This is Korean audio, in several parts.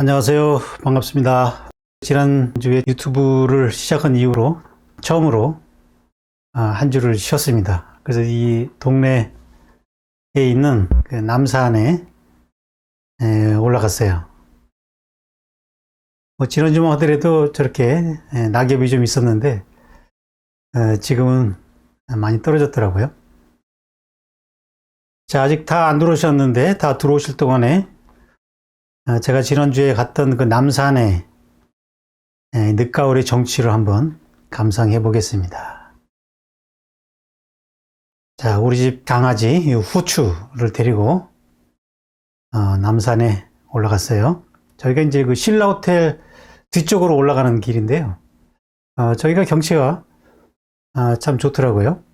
안녕하세요. 반갑습니다. 지난주에 유튜브를 시작한 이후로 처음으로 한 주를 쉬었습니다. 그래서 이 동네에 있는 그 남산에 올라갔어요. 지난주만 하더라도 저렇게 낙엽이 좀 있었는데 지금은 많이 떨어졌더라고요. 자, 아직 다 안 들어오셨는데 다 들어오실 동안에 제가 지난주에 갔던 그 남산의 늦가을의 정취를 한번 감상해 보겠습니다. 자, 우리 집 강아지 후추를 데리고 남산에 올라갔어요. 저희가 이제 그 신라 호텔 뒤쪽으로 올라가는 길인데요. 저희가 경치가 참 좋더라고요.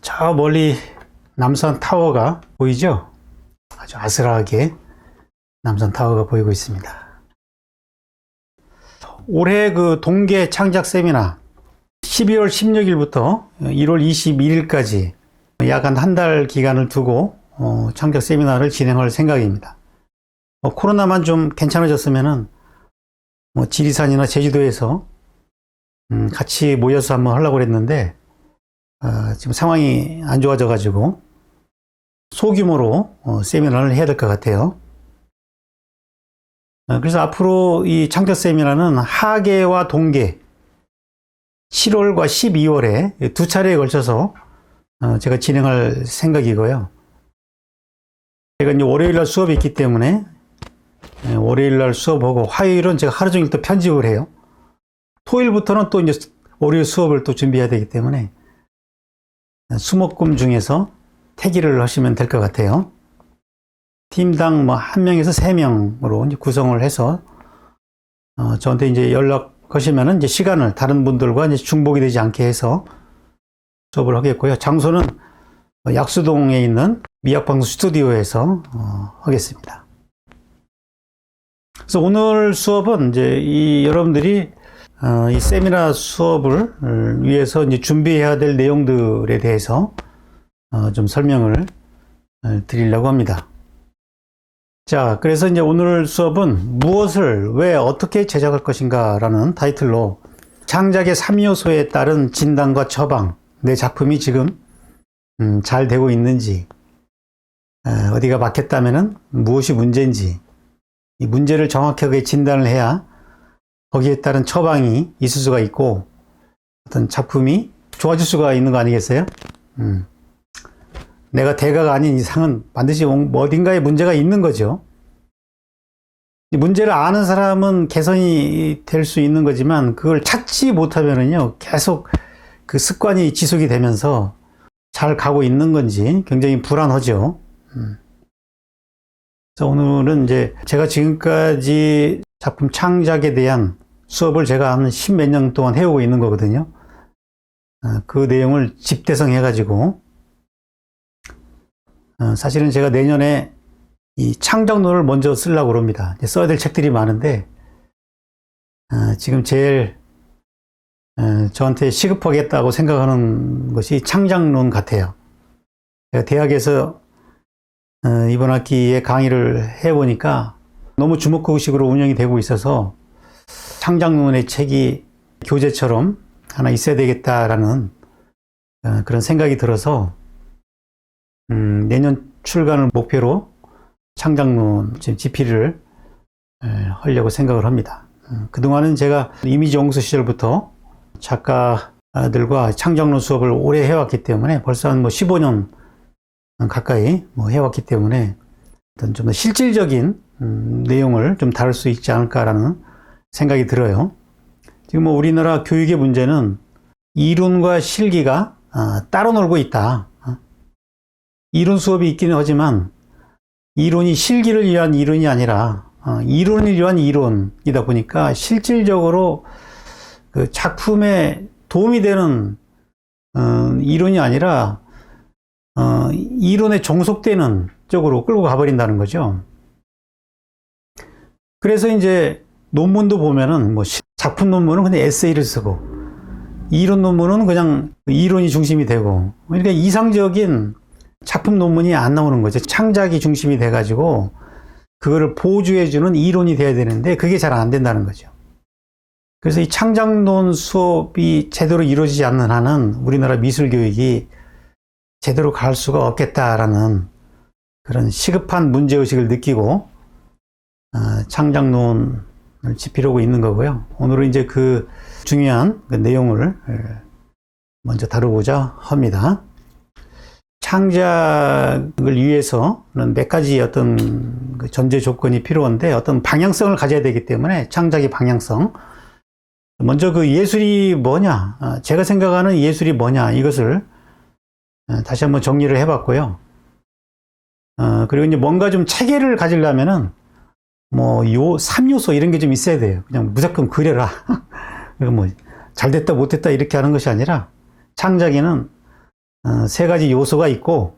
저 멀리 남산 타워가 보이죠? 아주 아슬하게 남산 타워가 보이고 있습니다. 올해 그 동계 창작 세미나 12월 16일부터 1월 22일까지 약 한 달 기간을 두고 창작 세미나를 진행할 생각입니다. 코로나만 좀 괜찮아졌으면은 지리산이나 제주도에서 같이 모여서 한번 하려고 했는데 지금 상황이 안 좋아져 가지고 소규모로 세미나를 해야 될 것 같아요. 그래서 앞으로 이 창작 세미나는 하계와 동계 7월과 12월에 두 차례에 걸쳐서 제가 진행할 생각이고요. 제가 이제 월요일 날 수업이 있기 때문에 월요일 날 수업하고 화요일은 제가 하루 종일 또 편집을 해요. 토요일부터는 또 이제 월요일 수업을 또 준비해야 되기 때문에 수목금 중에서 태기를 하시면 될 것 같아요. 팀당 뭐 1명에서 3명으로 이제 구성을 해서 저한테 이제 연락하시면은 이제 시간을 다른 분들과 이제 중복이 되지 않게 해서 수업을 하겠고요. 장소는 약수동에 있는 미학방송 스튜디오에서 하겠습니다. 그래서 오늘 수업은 이제 여러분들이 이 세미나 수업을 위해서 이제 준비해야 될 내용들에 대해서 좀 설명을 드리려고 합니다. 자, 그래서 이제 오늘 수업은 무엇을 왜 어떻게 제작할 것인가 라는 타이틀로 창작의 3요소에 따른 진단과 처방, 내 작품이 지금 잘 되고 있는지, 어디가 막혔다면은 무엇이 문제인지, 이 문제를 정확하게 진단을 해야 거기에 따른 처방이 있을 수가 있고 어떤 작품이 좋아질 수가 있는 거 아니겠어요? 내가 대가가 아닌 이상은 반드시 어딘가에 문제가 있는 거죠. 문제를 아는 사람은 개선이 될 수 있는 거지만 그걸 찾지 못하면은요 계속 그 습관이 지속이 되면서 잘 가고 있는 건지 굉장히 불안하죠. 그래서 오늘은 이제 제가 지금까지 작품 창작에 대한 수업을 제가 한 10몇 년 동안 해오고 있는 거거든요. 그 내용을 집대성해 가지고 사실은 제가 내년에 이 창작론을 먼저 쓰려고 합니다. 써야 될 책들이 많은데 지금 제일 저한테 시급하겠다고 생각하는 것이 창작론 같아요. 제가 대학에서 이번 학기에 강의를 해보니까 너무 주먹구구식으로 운영이 되고 있어서 창작론의 책이 교재처럼 하나 있어야 되겠다라는 그런 생각이 들어서 내년 출간을 목표로 창작론 지금 집필을 하려고 생각을 합니다. 그동안은 제가 이미지 연구소 시절부터 작가들과 창작론 수업을 오래 해왔기 때문에 벌써 한 15년 가까이 해왔기 때문에 어떤 좀 더 실질적인 내용을 좀 다룰 수 있지 않을까라는 생각이 들어요. 지금 우리나라 교육의 문제는 이론과 실기가 따로 놀고 있다. 이론 수업이 있기는 하지만 이론이 실기를 위한 이론이 아니라 이론을 위한 이론이다 보니까 실질적으로 그 작품에 도움이 되는 이론이 아니라 이론에 종속되는 쪽으로 끌고 가버린다는 거죠. 그래서 이제 논문도 보면은 뭐 작품 논문은 그냥 에세이를 쓰고 이론 논문은 그냥 이론이 중심이 되고, 그러니까 이상적인 작품 논문이 안 나오는 거죠. 창작이 중심이 돼가지고 그거를 보조해주는 이론이 돼야 되는데 그게 잘 안 된다는 거죠. 그래서 이 창작론 수업이 제대로 이루어지지 않는 한은 우리나라 미술 교육이 제대로 갈 수가 없겠다라는 그런 시급한 문제의식을 느끼고 창작론을 짚으려고 있는 거고요. 오늘은 이제 그 중요한 그 내용을 먼저 다루고자 합니다. 창작을 위해서는 몇 가지 어떤 그 전제 조건이 필요한데 어떤 방향성을 가져야 되기 때문에 창작의 방향성. 먼저 그 예술이 뭐냐, 제가 생각하는 예술이 뭐냐, 이것을 다시 한번 정리를 해봤고요. 그리고 이제 뭔가 좀 체계를 가지려면은 뭐 3요소 이런 게 좀 있어야 돼요. 그냥 무조건 그려라. 뭐 잘됐다 못됐다 이렇게 하는 것이 아니라 창작에는 3가지 요소가 있고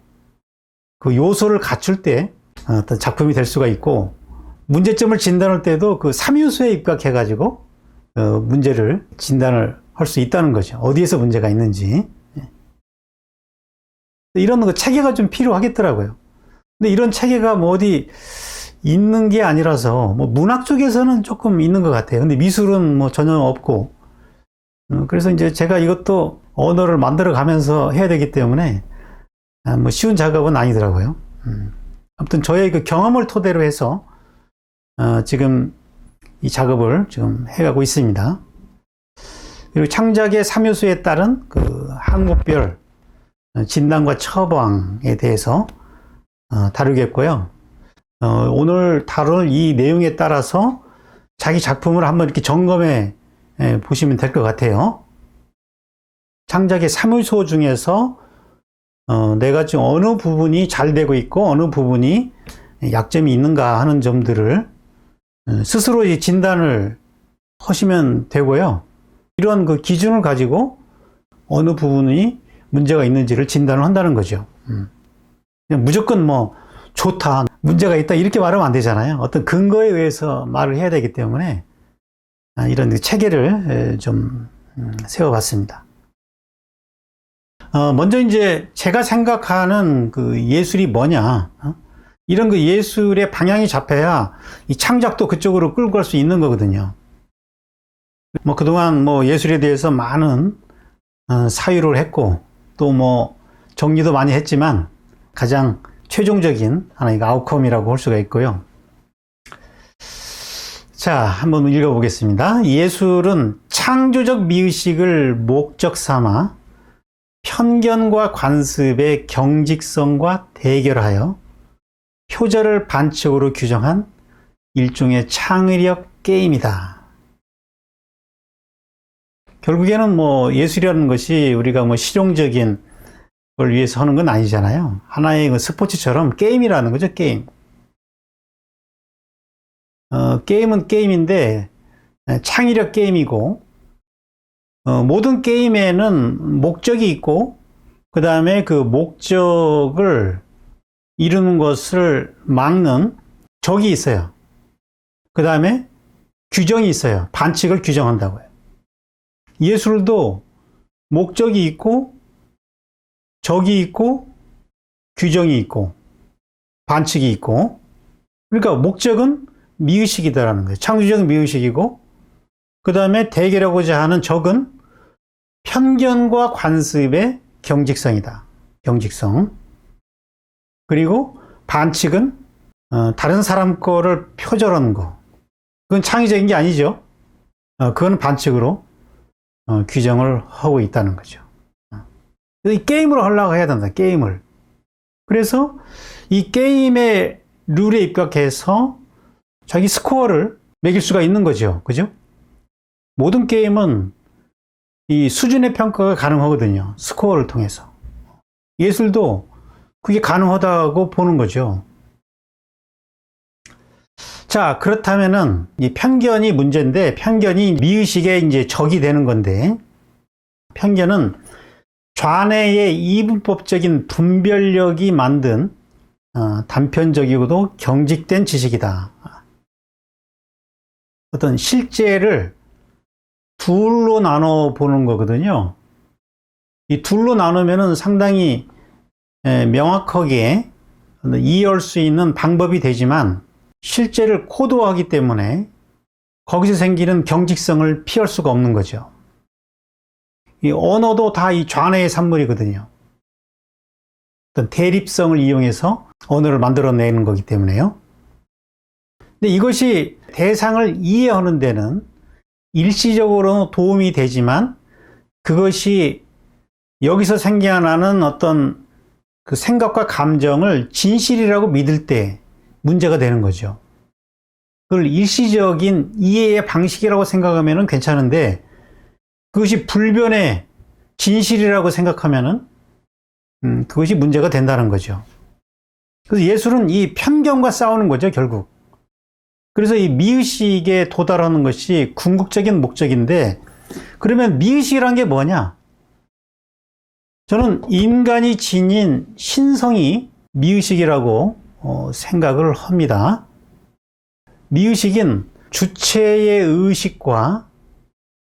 그 요소를 갖출 때 어떤 작품이 될 수가 있고, 문제점을 진단할 때도 그 3요소에 입각해 가지고 문제를 진단을 할 수 있다는 거죠. 어디에서 문제가 있는지. 이런 거 체계가 좀 필요하겠더라고요. 근데 이런 체계가 뭐 어디 있는 게 아니라서, 뭐 문학 쪽에서는 조금 있는 것 같아요. 근데 미술은 뭐 전혀 없고, 그래서 이제 제가 이것도 언어를 만들어 가면서 해야 되기 때문에 뭐 쉬운 작업은 아니더라고요. 아무튼 저의 그 경험을 토대로 해서 지금 이 작업을 지금 해가고 있습니다. 그리고 창작의 3요소에 따른 그 항목별 진단과 처방에 대해서 다루겠고요. 오늘 다룰 이 내용에 따라서 자기 작품을 한번 이렇게 점검해 보시면 될 것 같아요. 창작의 3요소 중에서 내가 지금 어느 부분이 잘 되고 있고 어느 부분이 약점이 있는가 하는 점들을 스스로 진단을 하시면 되고요. 이런 그 기준을 가지고 어느 부분이 문제가 있는지를 진단을 한다는 거죠. 그냥 무조건 뭐 좋다, 문제가 있다 이렇게 말하면 안 되잖아요. 어떤 근거에 의해서 말을 해야 되기 때문에 이런 체계를 좀 세워봤습니다. 먼저 이제 제가 생각하는 그 예술이 뭐냐, 이런 그 예술의 방향이 잡혀야 이 창작도 그쪽으로 끌고 갈 수 있는 거거든요. 뭐 그동안 뭐 예술에 대해서 많은 사유를 했고 또 뭐 정리도 많이 했지만 가장 최종적인 하나의 아웃컴이라고 할 수가 있고요. 자, 한번 읽어보겠습니다. 예술은 창조적 미의식을 목적 삼아 편견과 관습의 경직성과 대결하여 표절을 반칙으로 규정한 일종의 창의력 게임이다. 결국에는 뭐 예술이라는 것이 우리가 뭐 실용적인 걸 위해서 하는 건 아니잖아요. 하나의 그 스포츠처럼 게임이라는 거죠, 게임. 게임은 게임인데 창의력 게임이고, 모든 게임에는 목적이 있고 그 다음에 그 목적을 이루는 것을 막는 적이 있어요. 그 다음에 규정이 있어요. 반칙을 규정한다고요. 예술도 목적이 있고 적이 있고 규정이 있고 반칙이 있고, 그러니까 목적은 미의식이다라는 거예요. 창조적 미의식이고, 그 다음에 대결하고자 하는 적은 편견과 관습의 경직성이다. 경직성. 그리고 반칙은 다른 사람 거를 표절하는 거. 그건 창의적인 게 아니죠. 그건 반칙으로 규정을 하고 있다는 거죠. 이 게임으로 하려고 해야 된다. 게임을. 그래서 이 게임의 룰에 입각해서 자기 스코어를 매길 수가 있는 거죠. 그죠? 모든 게임은 이 수준의 평가가 가능하거든요. 스코어를 통해서. 예술도 그게 가능하다고 보는 거죠. 자, 그렇다면은 이 편견이 문제인데, 편견이 미의식의 이제 적이 되는 건데, 편견은 좌뇌의 이분법적인 분별력이 만든 단편적이고도 경직된 지식이다. 어떤 실제를 둘로 나눠 보는 거거든요. 이 둘로 나누면은 상당히 명확하게 이해할 수 있는 방법이 되지만, 실제를 코드화하기 때문에 거기서 생기는 경직성을 피할 수가 없는 거죠. 이 언어도 다 이 좌뇌의 산물이거든요. 어떤 대립성을 이용해서 언어를 만들어내는 거기 때문에요. 근데 이것이 대상을 이해하는 데는 일시적으로 도움이 되지만, 그것이 여기서 생겨나는 어떤 그 생각과 감정을 진실이라고 믿을 때 문제가 되는 거죠. 그걸 일시적인 이해의 방식이라고 생각하면 괜찮은데, 그것이 불변의 진실이라고 생각하면은 그것이 문제가 된다는 거죠. 그래서 예술은 이 편견과 싸우는 거죠, 결국. 그래서 이 미의식에 도달하는 것이 궁극적인 목적인데, 그러면 미의식이란 게 뭐냐? 저는 인간이 지닌 신성이 미의식이라고 생각을 합니다. 미의식은 주체의 의식과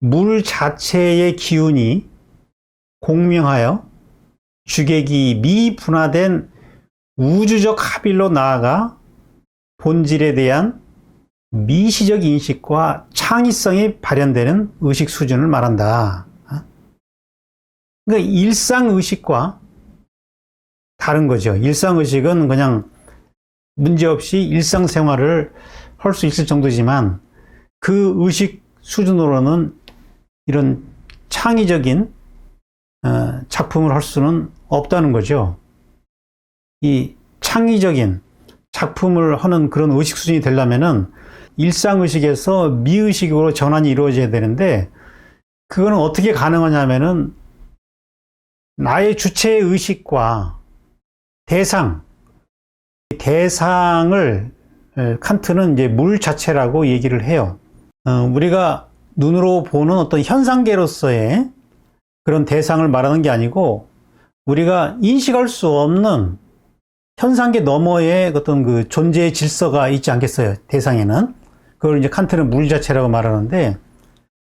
물 자체의 기운이 공명하여 주객이 미분화된 우주적 합일로 나아가 본질에 대한 미시적 인식과 창의성이 발현되는 의식 수준을 말한다. 그러니까 일상의식과 다른 거죠. 일상의식은 그냥 문제없이 일상생활을 할 수 있을 정도지만, 그 의식 수준으로는 이런 창의적인 작품을 할 수는 없다는 거죠. 이 창의적인 작품을 하는 그런 의식 수준이 되려면은 일상의식에서 미의식으로 전환이 이루어져야 되는데, 그거는 어떻게 가능하냐면은 나의 주체의 의식과 대상을 칸트는 이제 물 자체라고 얘기를 해요. 우리가 눈으로 보는 어떤 현상계로서의 그런 대상을 말하는 게 아니고, 우리가 인식할 수 없는 현상계 너머의 어떤 그 존재의 질서가 있지 않겠어요, 대상에는. 그걸 이제 칸트는 물 자체라고 말하는데,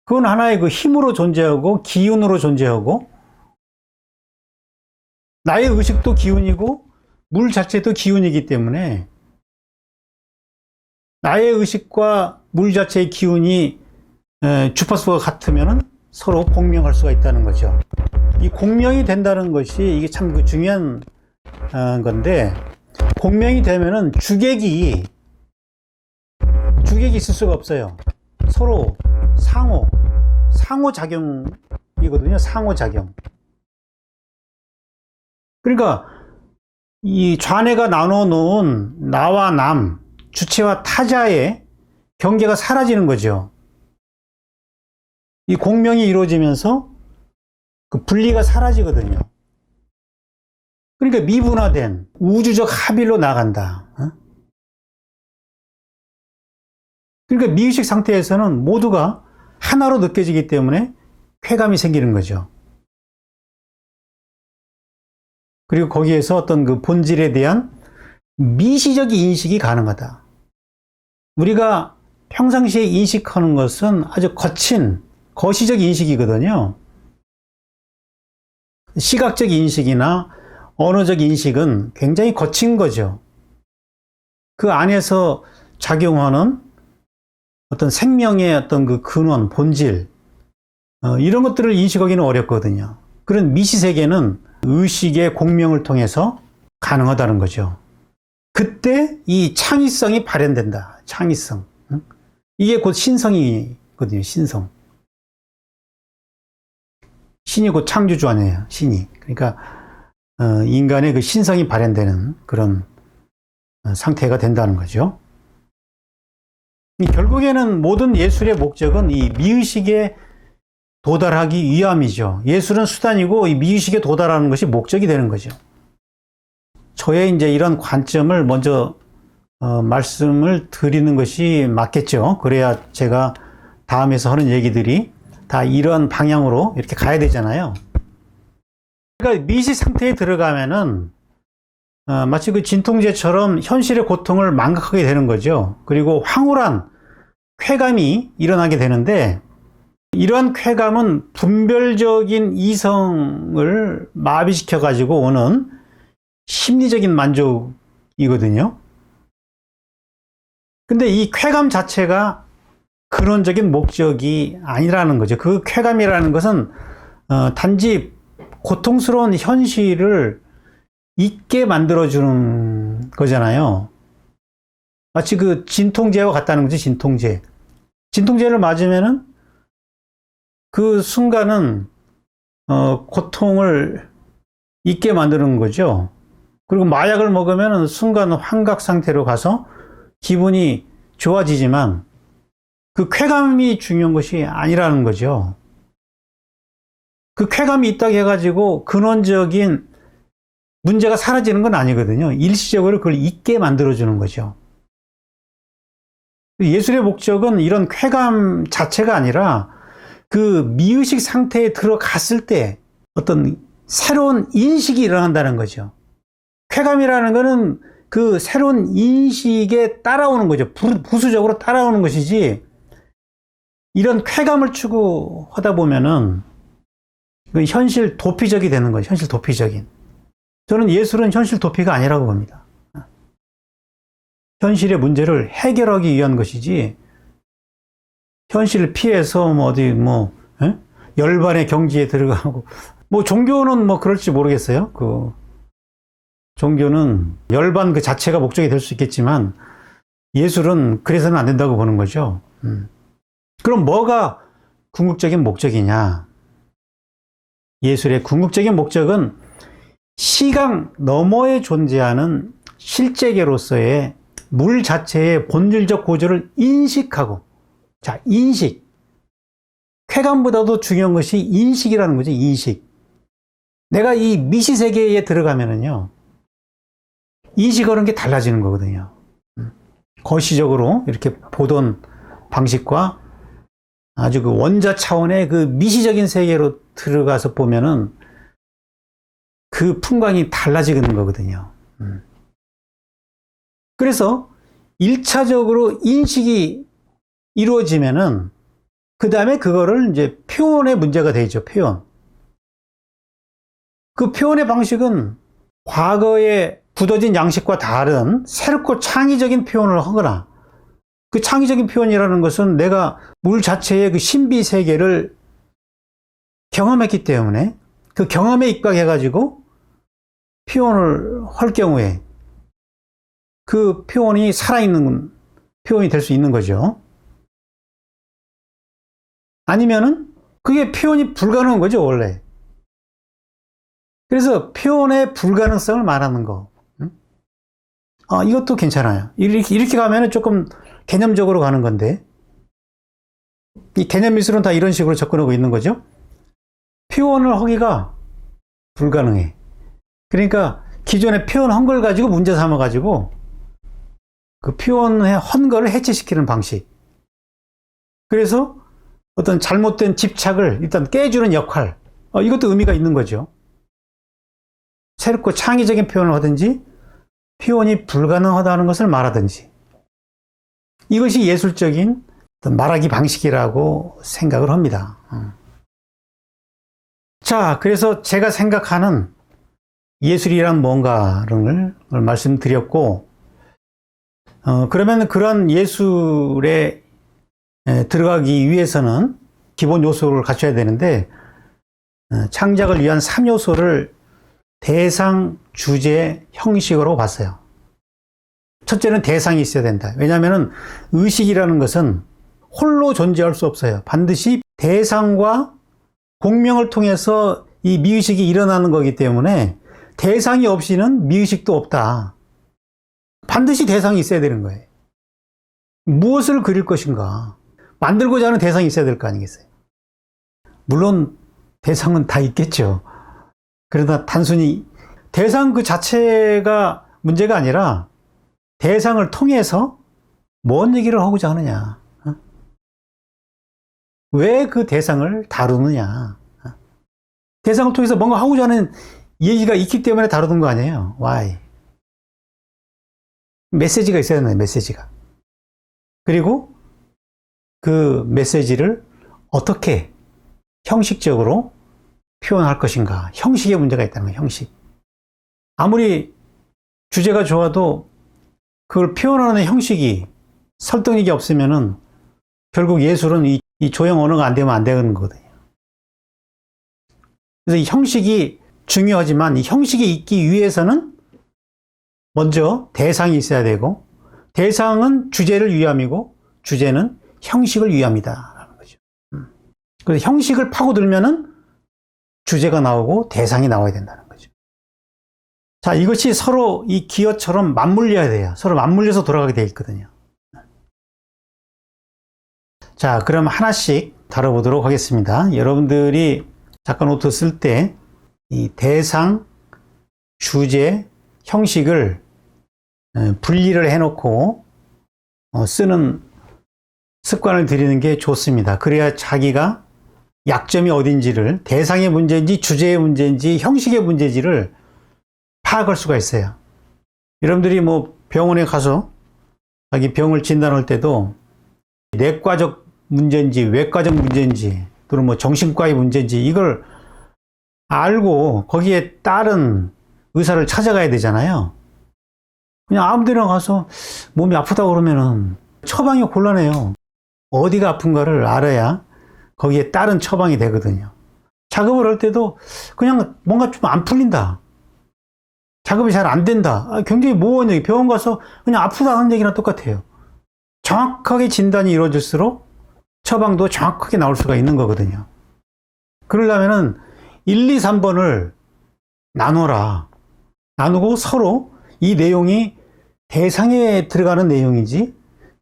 그건 하나의 그 힘으로 존재하고 기운으로 존재하고, 나의 의식도 기운이고 물 자체도 기운이기 때문에, 나의 의식과 물 자체의 기운이 주파수가 같으면 서로 공명할 수가 있다는 거죠. 이 공명이 된다는 것이 이게 참 그 중요한 건데, 공명이 되면은 주객이 있을 수가 없어요. 서로 상호작용이거든요. 상호작용. 그러니까 이 좌뇌가 나눠 놓은 나와 남, 주체와 타자의 경계가 사라지는 거죠. 이 공명이 이루어지면서 그 분리가 사라지거든요. 그러니까 미분화된 우주적 합일로 나간다. 그러니까 미의식 상태에서는 모두가 하나로 느껴지기 때문에 쾌감이 생기는 거죠. 그리고 거기에서 어떤 그 본질에 대한 미시적 인식이 가능하다. 우리가 평상시에 인식하는 것은 아주 거친 거시적 인식이거든요. 시각적 인식이나 언어적 인식은 굉장히 거친 거죠. 그 안에서 작용하는 어떤 생명의 어떤 그 근원, 본질, 이런 것들을 인식하기는 어렵거든요. 그런 미시세계는 의식의 공명을 통해서 가능하다는 거죠. 그때 이 창의성이 발현된다. 창의성. 이게 곧 신성이거든요. 신성. 신이 곧 창조주 아니에요. 신이. 그러니까 인간의 그 신성이 발현되는 그런 상태가 된다는 거죠. 결국에는 모든 예술의 목적은 이 미의식에 도달하기 위함이죠. 예술은 수단이고 이 미의식에 도달하는 것이 목적이 되는 거죠. 저의 이제 이런 관점을 먼저 말씀을 드리는 것이 맞겠죠. 그래야 제가 다음에서 하는 얘기들이 다 이런 방향으로 이렇게 가야 되잖아요. 그러니까 미시 상태에 들어가면은 마치 그 진통제처럼 현실의 고통을 망각하게 되는 거죠. 그리고 황홀한 쾌감이 일어나게 되는데, 이러한 쾌감은 분별적인 이성을 마비시켜 가지고 오는 심리적인 만족이거든요. 근데 이 쾌감 자체가 근원적인 목적이 아니라는 거죠. 그 쾌감이라는 것은 단지 고통스러운 현실을 잊게 만들어주는 거잖아요. 마치 그 진통제와 같다는 거죠. 진통제. 진통제를 맞으면은 그 순간은 고통을 잊게 만드는 거죠. 그리고 마약을 먹으면 순간 환각 상태로 가서 기분이 좋아지지만 그 쾌감이 중요한 것이 아니라는 거죠. 그 쾌감이 있다고 해가지고 근원적인 문제가 사라지는 건 아니거든요. 일시적으로 그걸 잊게 만들어주는 거죠. 예술의 목적은 이런 쾌감 자체가 아니라 그 미의식 상태에 들어갔을 때 어떤 새로운 인식이 일어난다는 거죠. 쾌감이라는 거는 그 새로운 인식에 따라오는 거죠. 부수적으로 따라오는 것이지, 이런 쾌감을 추구하다 보면은 그 현실 도피적이 되는 거죠. 현실 도피적인. 저는 예술은 현실 도피가 아니라고 봅니다. 현실의 문제를 해결하기 위한 것이지, 현실을 피해서 열반의 경지에 들어가고, 종교는 그럴지 모르겠어요. 종교는 열반 그 자체가 목적이 될 수 있겠지만, 예술은 그래서는 안 된다고 보는 거죠. 그럼 뭐가 궁극적인 목적이냐? 예술의 궁극적인 목적은 시각 너머에 존재하는 실제계로서의 물 자체의 본질적 구조를 인식하고, 자, 인식. 쾌감보다도 중요한 것이 인식이라는 거죠, 인식. 내가 이 미시세계에 들어가면은요, 인식하는 게 달라지는 거거든요. 거시적으로 이렇게 보던 방식과 아주 그 원자 차원의 그 미시적인 세계로 들어가서 보면은 그 풍광이 달라지는 거거든요. 그래서 1차적으로 인식이 이루어지면은 그 다음에 그거를 이제 표현의 문제가 되죠. 표현. 그 표현의 방식은 과거의 굳어진 양식과 다른 새롭고 창의적인 표현을 하거나, 그 창의적인 표현이라는 것은 내가 물 자체의 그 신비 세계를 경험했기 때문에 그 경험에 입각해가지고 표현을 할 경우에 그 표현이 살아있는 표현이 될 수 있는 거죠. 아니면은 그게 표현이 불가능한 거죠, 원래. 그래서 표현의 불가능성을 말하는 거. 이것도 괜찮아요. 이렇게 가면은 조금 개념적으로 가는 건데, 이 개념 미술은 다 이런 식으로 접근하고 있는 거죠. 표현을 하기가 불가능해. 그러니까 기존에 표현한 걸 가지고 문제 삼아가지고 그 표현한 거를 해체시키는 방식. 그래서 어떤 잘못된 집착을 일단 깨주는 역할. 이것도 의미가 있는 거죠. 새롭고 창의적인 표현을 하든지 표현이 불가능하다는 것을 말하든지, 이것이 예술적인 말하기 방식이라고 생각을 합니다. 자, 그래서 제가 생각하는 예술이란 뭔가를 말씀드렸고, 그러면 그런 예술에 들어가기 위해서는 기본 요소를 갖춰야 되는데, 창작을 위한 3요소를 대상, 주제, 형식으로 봤어요. 첫째는 대상이 있어야 된다. 왜냐하면 의식이라는 것은 홀로 존재할 수 없어요. 반드시 대상과 공명을 통해서 이 미의식이 일어나는 거기 때문에 대상이 없이는 미의식도 없다. 반드시 대상이 있어야 되는 거예요. 무엇을 그릴 것인가? 만들고자 하는 대상이 있어야 될 거 아니겠어요? 물론 대상은 다 있겠죠. 그러나 단순히 대상 그 자체가 문제가 아니라 대상을 통해서 뭔 얘기를 하고자 하느냐? 왜 그 대상을 다루느냐? 대상을 통해서 뭔가 하고자 하는 얘기가 있기 때문에 다루는 거 아니에요? Why? 메시지가 있어야 되나요? 메시지가. 그리고 그 메시지를 어떻게 형식적으로 표현할 것인가. 형식에 문제가 있다는 거예요. 형식. 아무리 주제가 좋아도 그걸 표현하는 형식이 설득력이 없으면은 결국 예술은 이 조형 언어가 안 되면 안 되는 거거든요. 그래서 이 형식이 중요하지만 이 형식이 있기 위해서는 먼저 대상이 있어야 되고, 대상은 주제를 위함이고 주제는 형식을 위함이다. 그래서 형식을 파고들면은 주제가 나오고 대상이 나와야 된다는 거죠. 자, 이것이 서로 이 기어처럼 맞물려야 돼요. 서로 맞물려서 돌아가게 되어 있거든요. 자, 그럼 하나씩 다뤄보도록 하겠습니다. 여러분들이 작가 노트 쓸 때 이 대상, 주제, 형식을 분리를 해놓고 쓰는 습관을 들이는 게 좋습니다. 그래야 자기가 약점이 어딘지를, 대상의 문제인지 주제의 문제인지 형식의 문제인지를 파악할 수가 있어요. 여러분들이 뭐 병원에 가서 자기 병을 진단할 때도 내과적 문제인지 외과적 문제인지 또는 뭐 정신과의 문제인지 이걸 알고 거기에 따른 의사를 찾아가야 되잖아요. 그냥 아무 데나 가서 몸이 아프다고 그러면은 처방이 곤란해요. 어디가 아픈가를 알아야 거기에 따른 처방이 되거든요. 작업을 할 때도 그냥 뭔가 좀 안 풀린다. 작업이 잘 안 된다. 굉장히 모호한 얘기. 병원 가서 그냥 아프다 하는 얘기랑 똑같아요. 정확하게 진단이 이루어질수록 처방도 정확하게 나올 수가 있는 거거든요. 그러려면은 1, 2, 3번을 나눠라. 나누고 서로 이 내용이 대상에 들어가는 내용인지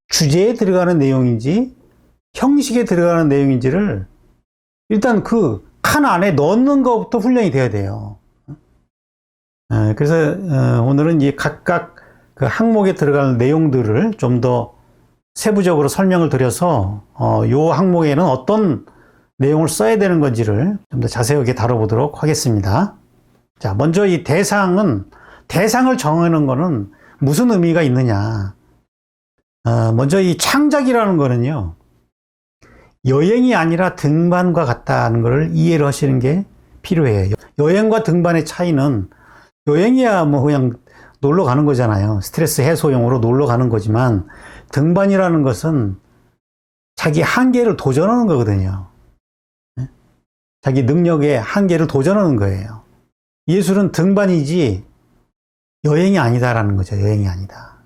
주제에 들어가는 내용인지 형식에 들어가는 내용인지를 일단 그 칸 안에 넣는 것부터 훈련이 돼야 돼요. 그래서 오늘은 이 각각 그 항목에 들어가는 내용들을 좀 더 세부적으로 설명을 드려서 요 항목에는 어떤 내용을 써야 되는 건지를 좀 더 자세하게 다뤄보도록 하겠습니다. 자, 먼저 이 대상은, 대상을 정하는 거는 무슨 의미가 있느냐. 먼저 이 창작이라는 거는요, 여행이 아니라 등반과 같다는 것을 이해를 하시는 게 필요해요. 여행과 등반의 차이는, 여행이야 뭐 그냥 놀러 가는 거잖아요. 스트레스 해소용으로 놀러 가는 거지만, 등반이라는 것은 자기 한계를 도전하는 거거든요. 자기 능력의 한계를 도전하는 거예요. 예술은 등반이지 여행이 아니다라는 거죠. 여행이 아니다.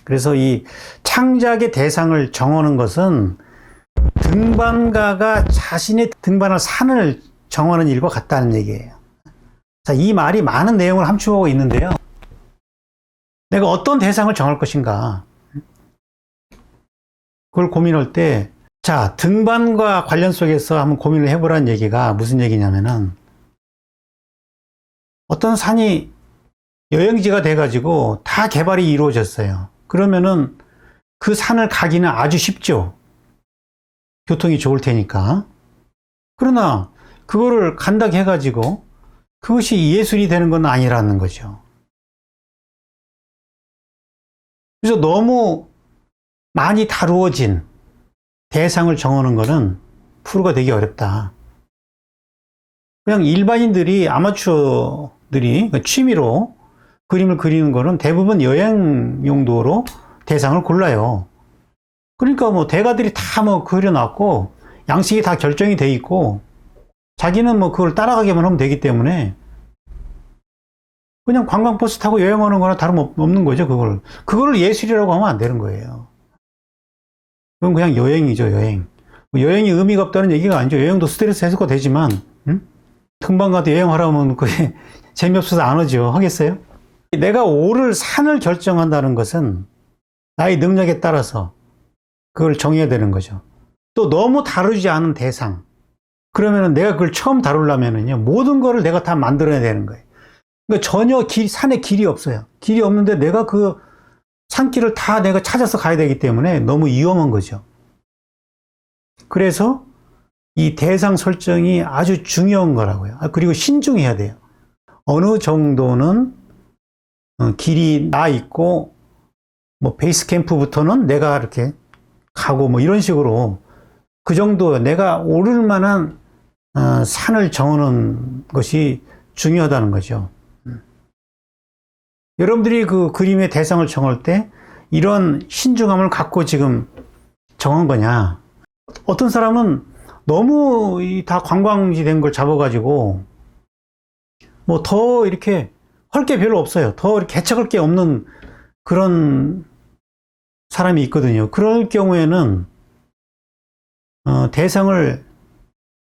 그래서 이 창작의 대상을 정하는 것은 등반가가 자신의 등반할 산을 정하는 일과 같다는 얘기예요. 자, 이 말이 많은 내용을 함축하고 있는데요. 내가 어떤 대상을 정할 것인가? 그걸 고민할 때, 자, 등반과 관련 속에서 한번 고민을 해보라는 얘기가 무슨 얘기냐면은, 어떤 산이 여행지가 돼가지고 다 개발이 이루어졌어요. 그러면은 그 산을 가기는 아주 쉽죠. 교통이 좋을 테니까. 그러나 그거를 간다고 해가지고 그것이 예술이 되는 건 아니라는 거죠. 그래서 너무 많이 다루어진 대상을 정하는 거는 프로가 되기 어렵다. 그냥 일반인들이, 아마추어들이 취미로 그림을 그리는 거는 대부분 여행 용도로 대상을 골라요. 그러니까 뭐 대가들이 다 뭐 그려놨고 양식이 다 결정이 돼 있고 자기는 뭐 그걸 따라가기만 하면 되기 때문에 그냥 관광버스 타고 여행하는 거나 다름없는 거죠. 그거를 예술이라고 하면 안 되는 거예요. 그건 그냥 여행이죠, 여행. 여행이 의미가 없다는 얘기가 아니죠. 여행도 스트레스 해소가 되지만, 금방 가도 여행하라면 그게 재미없어서 안 하죠. 하겠어요? 내가 오를 산을 결정한다는 것은 나의 능력에 따라서 그걸 정해야 되는 거죠. 또 너무 다루지 않은 대상. 그러면은 내가 그걸 처음 다루려면은요, 모든 거를 내가 다 만들어야 되는 거예요. 그러니까 전혀 산에 길이 없어요. 길이 없는데 내가 그 산길을 다 내가 찾아서 가야 되기 때문에 너무 위험한 거죠. 그래서 이 대상 설정이 아주 중요한 거라고요. 그리고 신중해야 돼요. 어느 정도는 길이 나 있고 뭐 베이스 캠프부터는 내가 이렇게 가고 뭐 이런 식으로 그 정도 내가 오를 만한 산을 정하는 것이 중요하다는 거죠. 여러분들이 그 그림의 대상을 정할 때 이런 신중함을 갖고 지금 정한 거냐? 어떤 사람은 너무 다 관광지 된 걸 잡아가지고 뭐 더 이렇게 할 게 별로 없어요. 더 이렇게 개척할 게 없는 그런 사람이 있거든요. 그럴 경우에는 대상을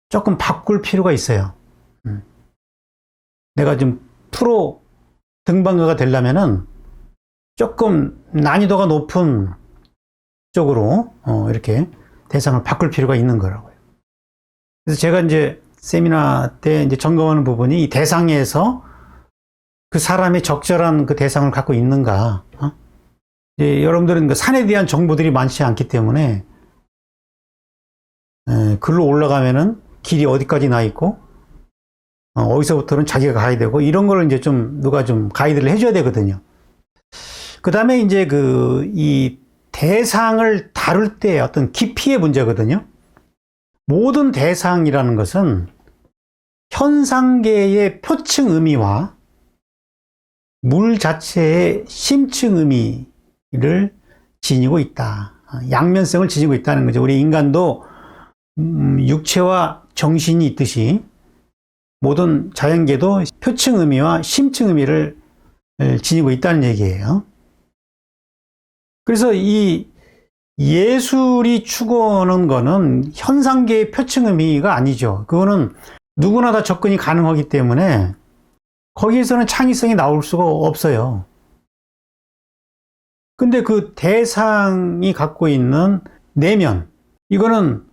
조금 바꿀 필요가 있어요. 내가 좀 프로 등반가가 되려면은 조금 난이도가 높은 쪽으로 이렇게 대상을 바꿀 필요가 있는 거라고요. 그래서 제가 이제 세미나 때 이제 점검하는 부분이 이 대상에서 그 사람의 적절한 그 대상을 갖고 있는가. 이제 여러분들은 그 산에 대한 정보들이 많지 않기 때문에 글로 올라가면은 길이 어디까지 나 있고 어디서부터는 자기가 가야 되고 이런 걸 이제 좀 누가 좀 가이드를 해줘야 되거든요. 그 다음에 이제 이 대상을 다룰 때 어떤 깊이의 문제거든요. 모든 대상이라는 것은 현상계의 표층 의미와 물 자체의 심층 의미를 지니고 있다. 양면성을 지니고 있다는 거죠. 우리 인간도 육체와 정신이 있듯이 모든 자연계도 표층 의미와 심층 의미를 지니고 있다는 얘기예요. 그래서 이 예술이 추구하는 거는 현상계의 표층 의미가 아니죠. 그거는 누구나 다 접근이 가능하기 때문에 거기에서는 창의성이 나올 수가 없어요. 근데 그 대상이 갖고 있는 내면, 이거는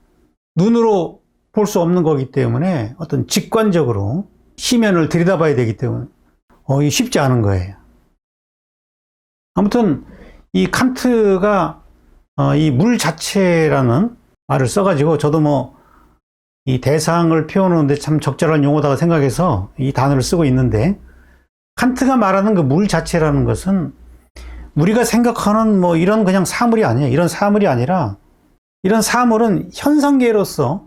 눈으로 볼 수 없는 거기 때문에 어떤 직관적으로 시면을 들여다봐야 되기 때문에 이게 쉽지 않은 거예요. 아무튼 이 칸트가 이 물 자체라는 말을 써가지고 저도 뭐 이 대상을 표현하는데 참 적절한 용어다고 생각해서 이 단어를 쓰고 있는데, 칸트가 말하는 그 물 자체라는 것은 우리가 생각하는 뭐 이런 그냥 사물이 아니에요. 이런 사물이 아니라, 이런 사물은 현상계로서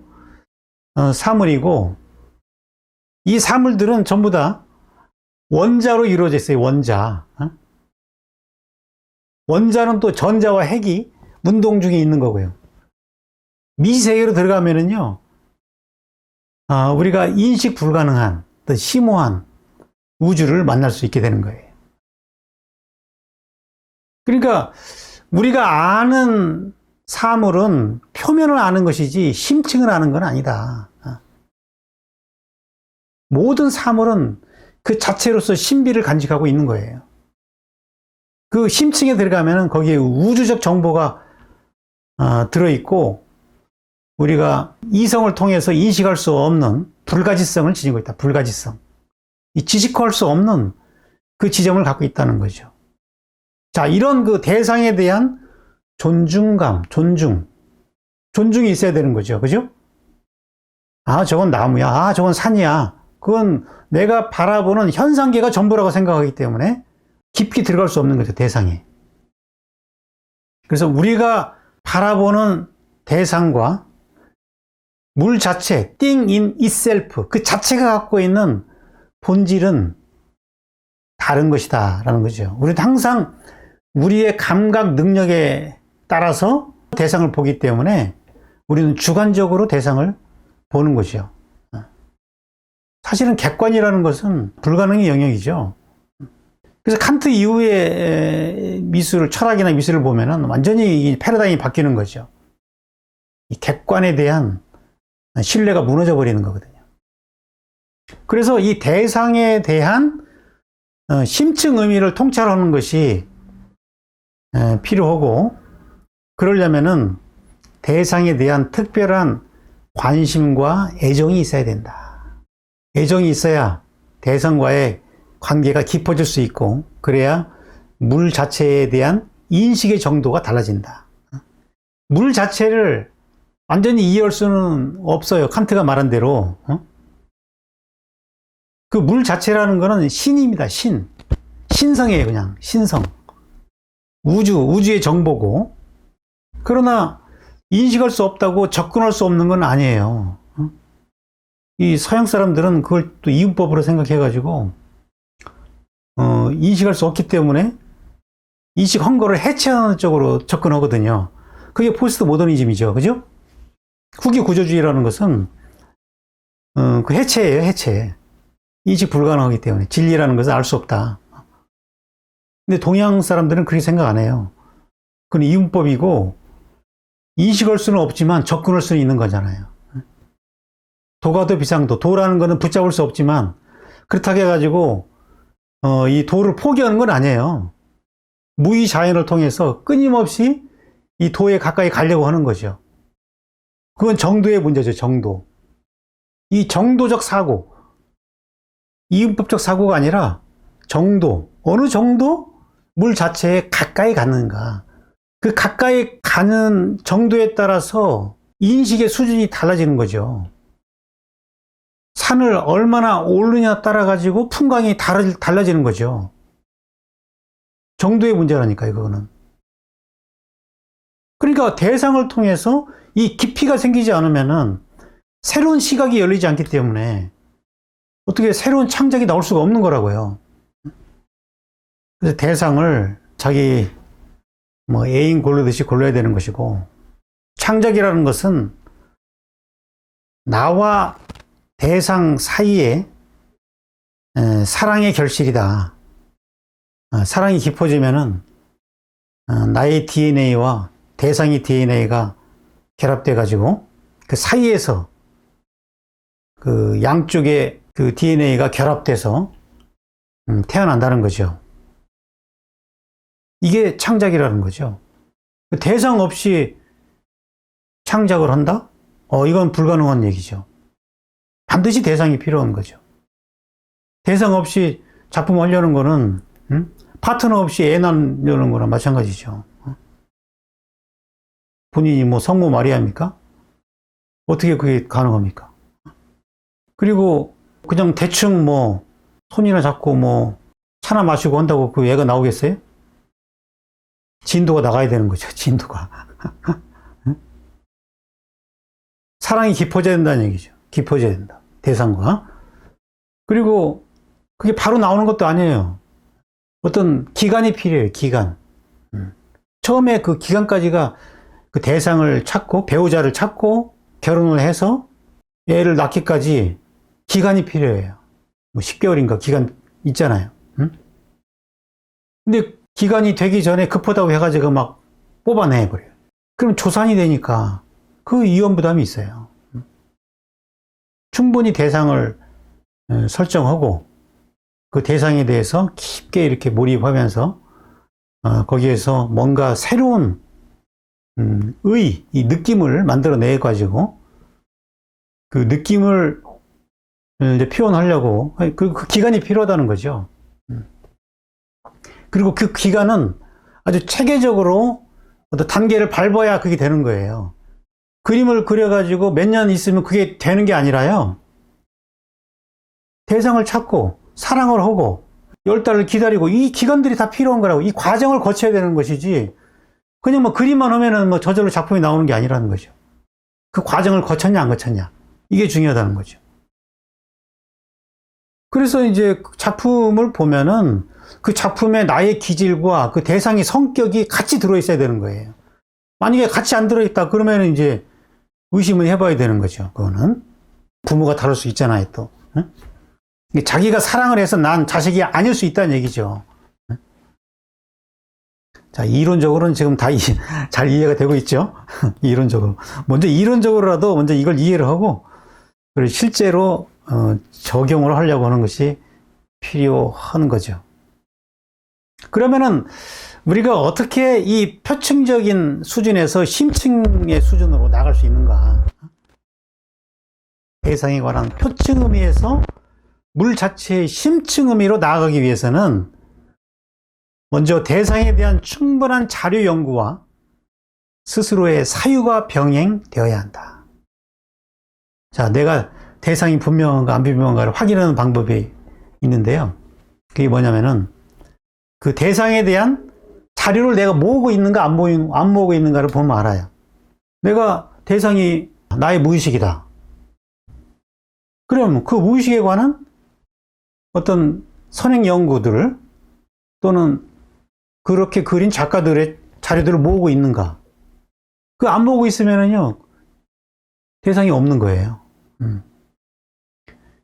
사물이고, 이 사물들은 전부 다 원자로 이루어져 있어요. 원자. 원자는 또 전자와 핵이 운동 중에 있는 거고요. 미세계로 들어가면은요, 우리가 인식 불가능한, 또 심오한 우주를 만날 수 있게 되는 거예요. 그러니까 우리가 아는 사물은 표면을 아는 것이지 심층을 아는 건 아니다. 모든 사물은 그 자체로서 신비를 간직하고 있는 거예요. 그 심층에 들어가면 거기에 우주적 정보가 들어있고, 우리가 이성을 통해서 인식할 수 없는 불가지성을 지니고 있다. 불가지성. 이 지식화할 수 없는 그 지점을 갖고 있다는 거죠. 자, 이런 그 대상에 대한 존중감, 존중이 있어야 되는 거죠. 그죠? 저건 나무야. 저건 산이야. 그건 내가 바라보는 현상계가 전부라고 생각하기 때문에 깊이 들어갈 수 없는 거죠, 대상에. 그래서 우리가 바라보는 대상과 물 자체, thing in itself, 그 자체가 갖고 있는 본질은 다른 것이다 라는 거죠. 우리는 항상 우리의 감각 능력에 따라서 대상을 보기 때문에 우리는 주관적으로 대상을 보는 것이죠. 사실은 객관이라는 것은 불가능의 영역이죠. 그래서 칸트 이후의 미술, 철학이나 미술을 보면은 완전히 이 패러다임이 바뀌는 거죠. 이 객관에 대한 신뢰가 무너져 버리는 거거든요. 그래서 이 대상에 대한 심층 의미를 통찰하는 것이 필요하고, 그러려면은 대상에 대한 특별한 관심과 애정이 있어야 된다. 애정이 있어야 대상과의 관계가 깊어질 수 있고, 그래야 물 자체에 대한 인식의 정도가 달라진다. 물 자체를 완전히 이해할 수는 없어요. 칸트가 말한 대로. 그 물 자체라는 거는 신입니다. 신성이에요. 그냥 신성. 우주의 정보고. 그러나 인식할 수 없다고 접근할 수 없는 건 아니에요. 이 서양 사람들은 그걸 또 이분법으로 생각해가지고 인식할 수 없기 때문에 인식 헌거를 해체하는 쪽으로 접근하거든요. 그게 포스트 모더니즘이죠. 그죠? 후기 구조주의라는 것은 그 해체예요. 해체. 인식 불가능하기 때문에 진리라는 것을 알 수 없다. 근데 동양 사람들은 그렇게 생각 안 해요. 그건 이분법이고 인식할 수는 없지만 접근할 수는 있는 거잖아요. 도가도 비상도. 도라는 거는 붙잡을 수 없지만 그렇다고 해가지고 이 도를 포기하는 건 아니에요. 무의자연을 통해서 끊임없이 이 도에 가까이 가려고 하는 거죠. 그건 정도의 문제죠. 정도. 이 정도적 사고, 이분법적 사고가 아니라 정도. 어느 정도 물 자체에 가까이 가는가. 그 가까이 가는 정도에 따라서 인식의 수준이 달라지는 거죠. 산을 얼마나 오르냐 따라 가지고 풍광이 달라지는 거죠. 정도의 문제라니까요, 그거는. 그러니까 대상을 통해서 이 깊이가 생기지 않으면은 새로운 시각이 열리지 않기 때문에 어떻게 새로운 창작이 나올 수가 없는 거라고요. 그래서 대상을 자기 애인 고르듯이 골라야 되는 것이고, 창작이라는 것은 나와 대상 사이에 사랑의 결실이다. 사랑이 깊어지면은 나의 DNA와 대상의 DNA가 결합돼 가지고 그 사이에서 그 양쪽의 그 DNA가 결합돼서 태어난다는 거죠. 이게 창작이라는 거죠. 대상 없이 창작을 한다? 이건 불가능한 얘기죠. 반드시 대상이 필요한 거죠. 대상 없이 작품을 하려는 거는 파트너 없이 애 낳으려는 거랑 마찬가지죠. 본인이 성모 마리아입니까? 어떻게 그게 가능합니까? 그리고 그냥 대충 손이나 잡고 차나 마시고 한다고 그 애가 나오겠어요? 진도가 나가야 되는 거죠. 진도가. 사랑이 깊어져야 된다는 얘기죠. 깊어져야 된다. 대상과. 그리고 그게 바로 나오는 것도 아니에요. 어떤 기간이 필요해요. 기간. 처음에 그 기간까지가 그 대상을 찾고 배우자를 찾고 결혼을 해서 애를 낳기까지 기간이 필요해요. 10개월인가 기간 있잖아요. 근데 기간이 되기 전에 급하다고 해가지고 막 뽑아내버려요. 그럼 조산이 되니까 그 이혼 부담이 있어요. 충분히 대상을 설정하고 그 대상에 대해서 깊게 이렇게 몰입하면서 거기에서 뭔가 새로운 이 느낌을 만들어내 가지고 그 느낌을 이제 표현하려고 그 기간이 필요하다는 거죠. 그리고 그 기간은 아주 체계적으로 어떤 단계를 밟아야 그게 되는 거예요. 그림을 그려가지고 몇 년 있으면 그게 되는 게 아니라요. 대상을 찾고 사랑을 하고 10달을 기다리고 이 기간들이 다 필요한 거라고. 이 과정을 거쳐야 되는 것이지 그냥 그림만 하면은 저절로 작품이 나오는 게 아니라는 거죠. 그 과정을 거쳤냐 안 거쳤냐 이게 중요하다는 거죠. 그래서 이제 작품을 보면은 그 작품에 나의 기질과 그 대상의 성격이 같이 들어있어야 되는 거예요. 만약에 같이 안 들어있다 그러면 이제 의심을 해봐야 되는 거죠. 그거는 부모가 다를 수 있잖아요. 또 자기가 사랑을 해서 난 자식이 아닐 수 있다는 얘기죠. 자, 이론적으로는 지금 다 잘 이해가 되고 있죠. 이론적으로 먼저 이론적으로라도 먼저 이걸 이해를 하고 그리고 실제로 적용을 하려고 하는 것이 필요한 거죠. 그러면은 우리가 어떻게 이 표층적인 수준에서 심층의 수준으로 나갈 수 있는가? 대상에 관한 표층 의미에서 물 자체의 심층 의미로 나아가기 위해서는 먼저 대상에 대한 충분한 자료 연구와 스스로의 사유가 병행되어야 한다. 자, 내가 대상이 분명한가 안 분명한가를 확인하는 방법이 있는데요. 그게 뭐냐면은 그 대상에 대한 자료를 내가 모으고 있는가 안 모으고 있는가를 보면 알아요. 내가 대상이 나의 무의식이다. 그럼 그 무의식에 관한 어떤 선행 연구들을 또는 그렇게 그린 작가들의 자료들을 모으고 있는가? 그 안 모으고 있으면은요, 대상이 없는 거예요.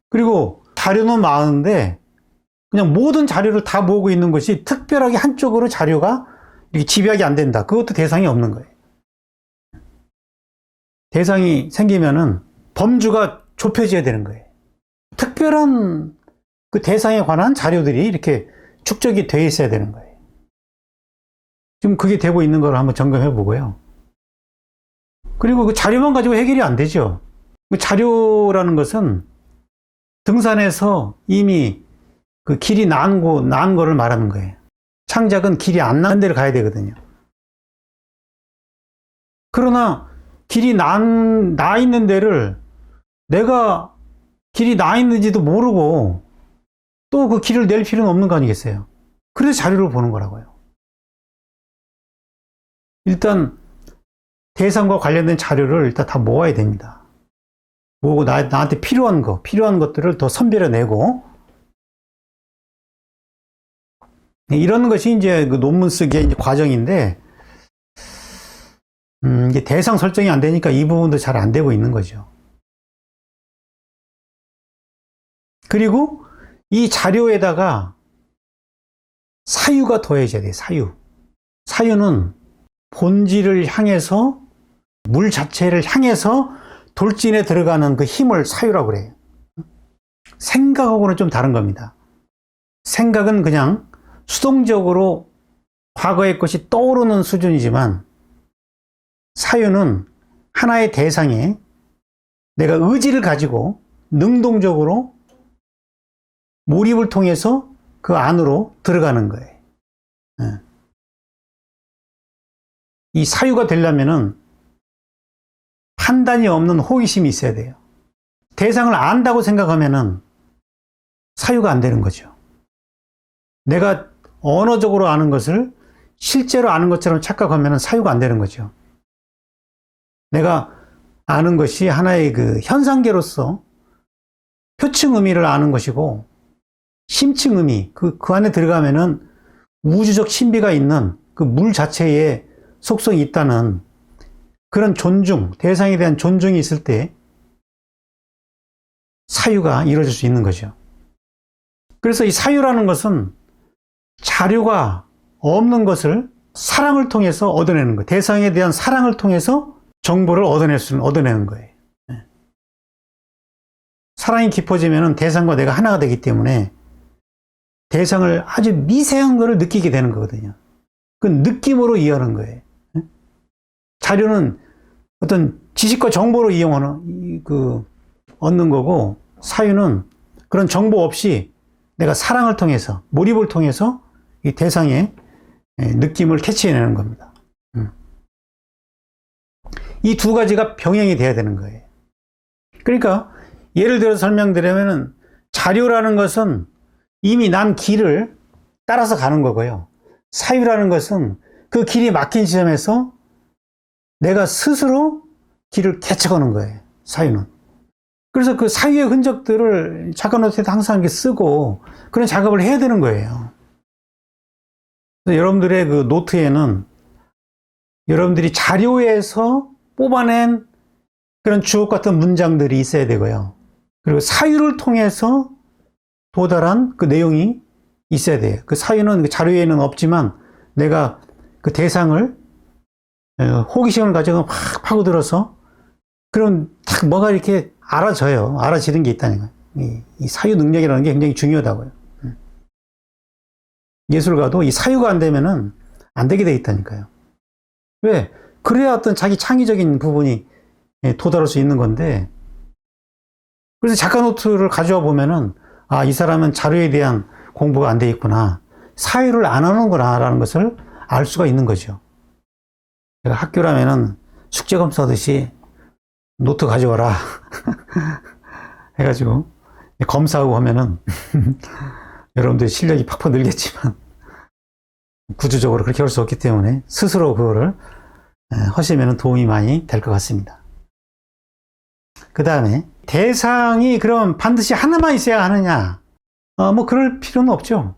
그리고 자료는 많은데 그냥 모든 자료를 다 모으고 있는 것이 특별하게 한쪽으로 자료가 이렇게 집약이 안 된다. 그것도 대상이 없는 거예요. 대상이 생기면은 범주가 좁혀져야 되는 거예요. 특별한 그 대상에 관한 자료들이 이렇게 축적이 돼 있어야 되는 거예요. 지금 그게 되고 있는 걸 한번 점검해 보고요. 그리고 그 자료만 가지고 해결이 안 되죠. 그 자료라는 것은 등산에서 이미 그 길이 난 거를 말하는 거예요. 창작은 길이 안 난 데를 가야 되거든요. 그러나 길이 나 있는 데를 내가 길이 나 있는지도 모르고 또 그 길을 낼 필요는 없는 거 아니겠어요? 그래서 자료를 보는 거라고요. 일단 대상과 관련된 자료를 일단 다 모아야 됩니다. 모으고 나한테 필요한 것들을 더 선별해내고, 이런 것이 이제 그 논문 쓰기의 이제 과정인데, 이게 대상 설정이 안 되니까 이 부분도 잘 안 되고 있는 거죠. 그리고 이 자료에다가 사유가 더해져야 돼요, 사유. 사유는 본질을 향해서, 물 자체를 향해서 돌진에 들어가는 그 힘을 사유라고 그래요. 생각하고는 좀 다른 겁니다. 생각은 그냥 수동적으로 과거의 것이 떠오르는 수준이지만, 사유는 하나의 대상에 내가 의지를 가지고 능동적으로 몰입을 통해서 그 안으로 들어가는 거예요. 이 사유가 되려면은 판단이 없는 호기심이 있어야 돼요. 대상을 안다고 생각하면은 사유가 안 되는 거죠. 내가 언어적으로 아는 것을 실제로 아는 것처럼 착각하면은 사유가 안 되는 거죠. 내가 아는 것이 하나의 그 현상계로서 표층 의미를 아는 것이고, 심층 의미, 그 안에 들어가면은 우주적 신비가 있는 그 물 자체에 속성이 있다는 그런 존중, 대상에 대한 존중이 있을 때 사유가 이루어질 수 있는 거죠. 그래서 이 사유라는 것은 자료가 없는 것을 사랑을 통해서 얻어내는 거예요. 대상에 대한 사랑을 통해서 정보를 얻어내는 거예요. 사랑이 깊어지면 대상과 내가 하나가 되기 때문에 대상을 아주 미세한 것을 느끼게 되는 거거든요. 그 느낌으로 이해하는 거예요. 자료는 어떤 지식과 정보로 얻는 거고, 사유는 그런 정보 없이 내가 사랑을 통해서, 몰입을 통해서 이 대상의 느낌을 캐치해내는 겁니다. 이 두 가지가 병행이 돼야 되는 거예요. 그러니까 예를 들어서 설명드리면은 자료라는 것은 이미 난 길을 따라서 가는 거고요. 사유라는 것은 그 길이 막힌 지점에서 내가 스스로 길을 개척하는 거예요, 사유는. 그래서 그 사유의 흔적들을 작업 노트에 항상 이렇게 쓰고 그런 작업을 해야 되는 거예요. 여러분들의 그 노트에는 여러분들이 자료에서 뽑아낸 그런 주옥 같은 문장들이 있어야 되고요. 그리고 사유를 통해서 도달한 그 내용이 있어야 돼요. 그 사유는 그 자료에는 없지만 내가 그 대상을 호기심을 가지고 확 파고들어서 그럼 딱 뭐가 이렇게 알아지는 게 있다는 거예요. 이 사유 능력이라는 게 굉장히 중요하다고요. 예술가도 이 사유가 안 되면은 안 되게 돼 있다니까요. 왜? 그래야 어떤 자기 창의적인 부분이 도달할 수 있는 건데, 그래서 작가 노트를 가져와 보면은 이 사람은 자료에 대한 공부가 안 돼 있구나. 사유를 안 하는구나라는 것을 알 수가 있는 거죠. 제가 학교라면은 숙제 검사하듯이 노트 가져와라 해가지고 검사하고 하면은 여러분들 실력이 팍팍 늘겠지만 구조적으로 그렇게 할 수 없기 때문에 스스로 그거를 하시면 도움이 많이 될 것 같습니다. 그 다음에 대상이 그럼 반드시 하나만 있어야 하느냐? 뭐 그럴 필요는 없죠.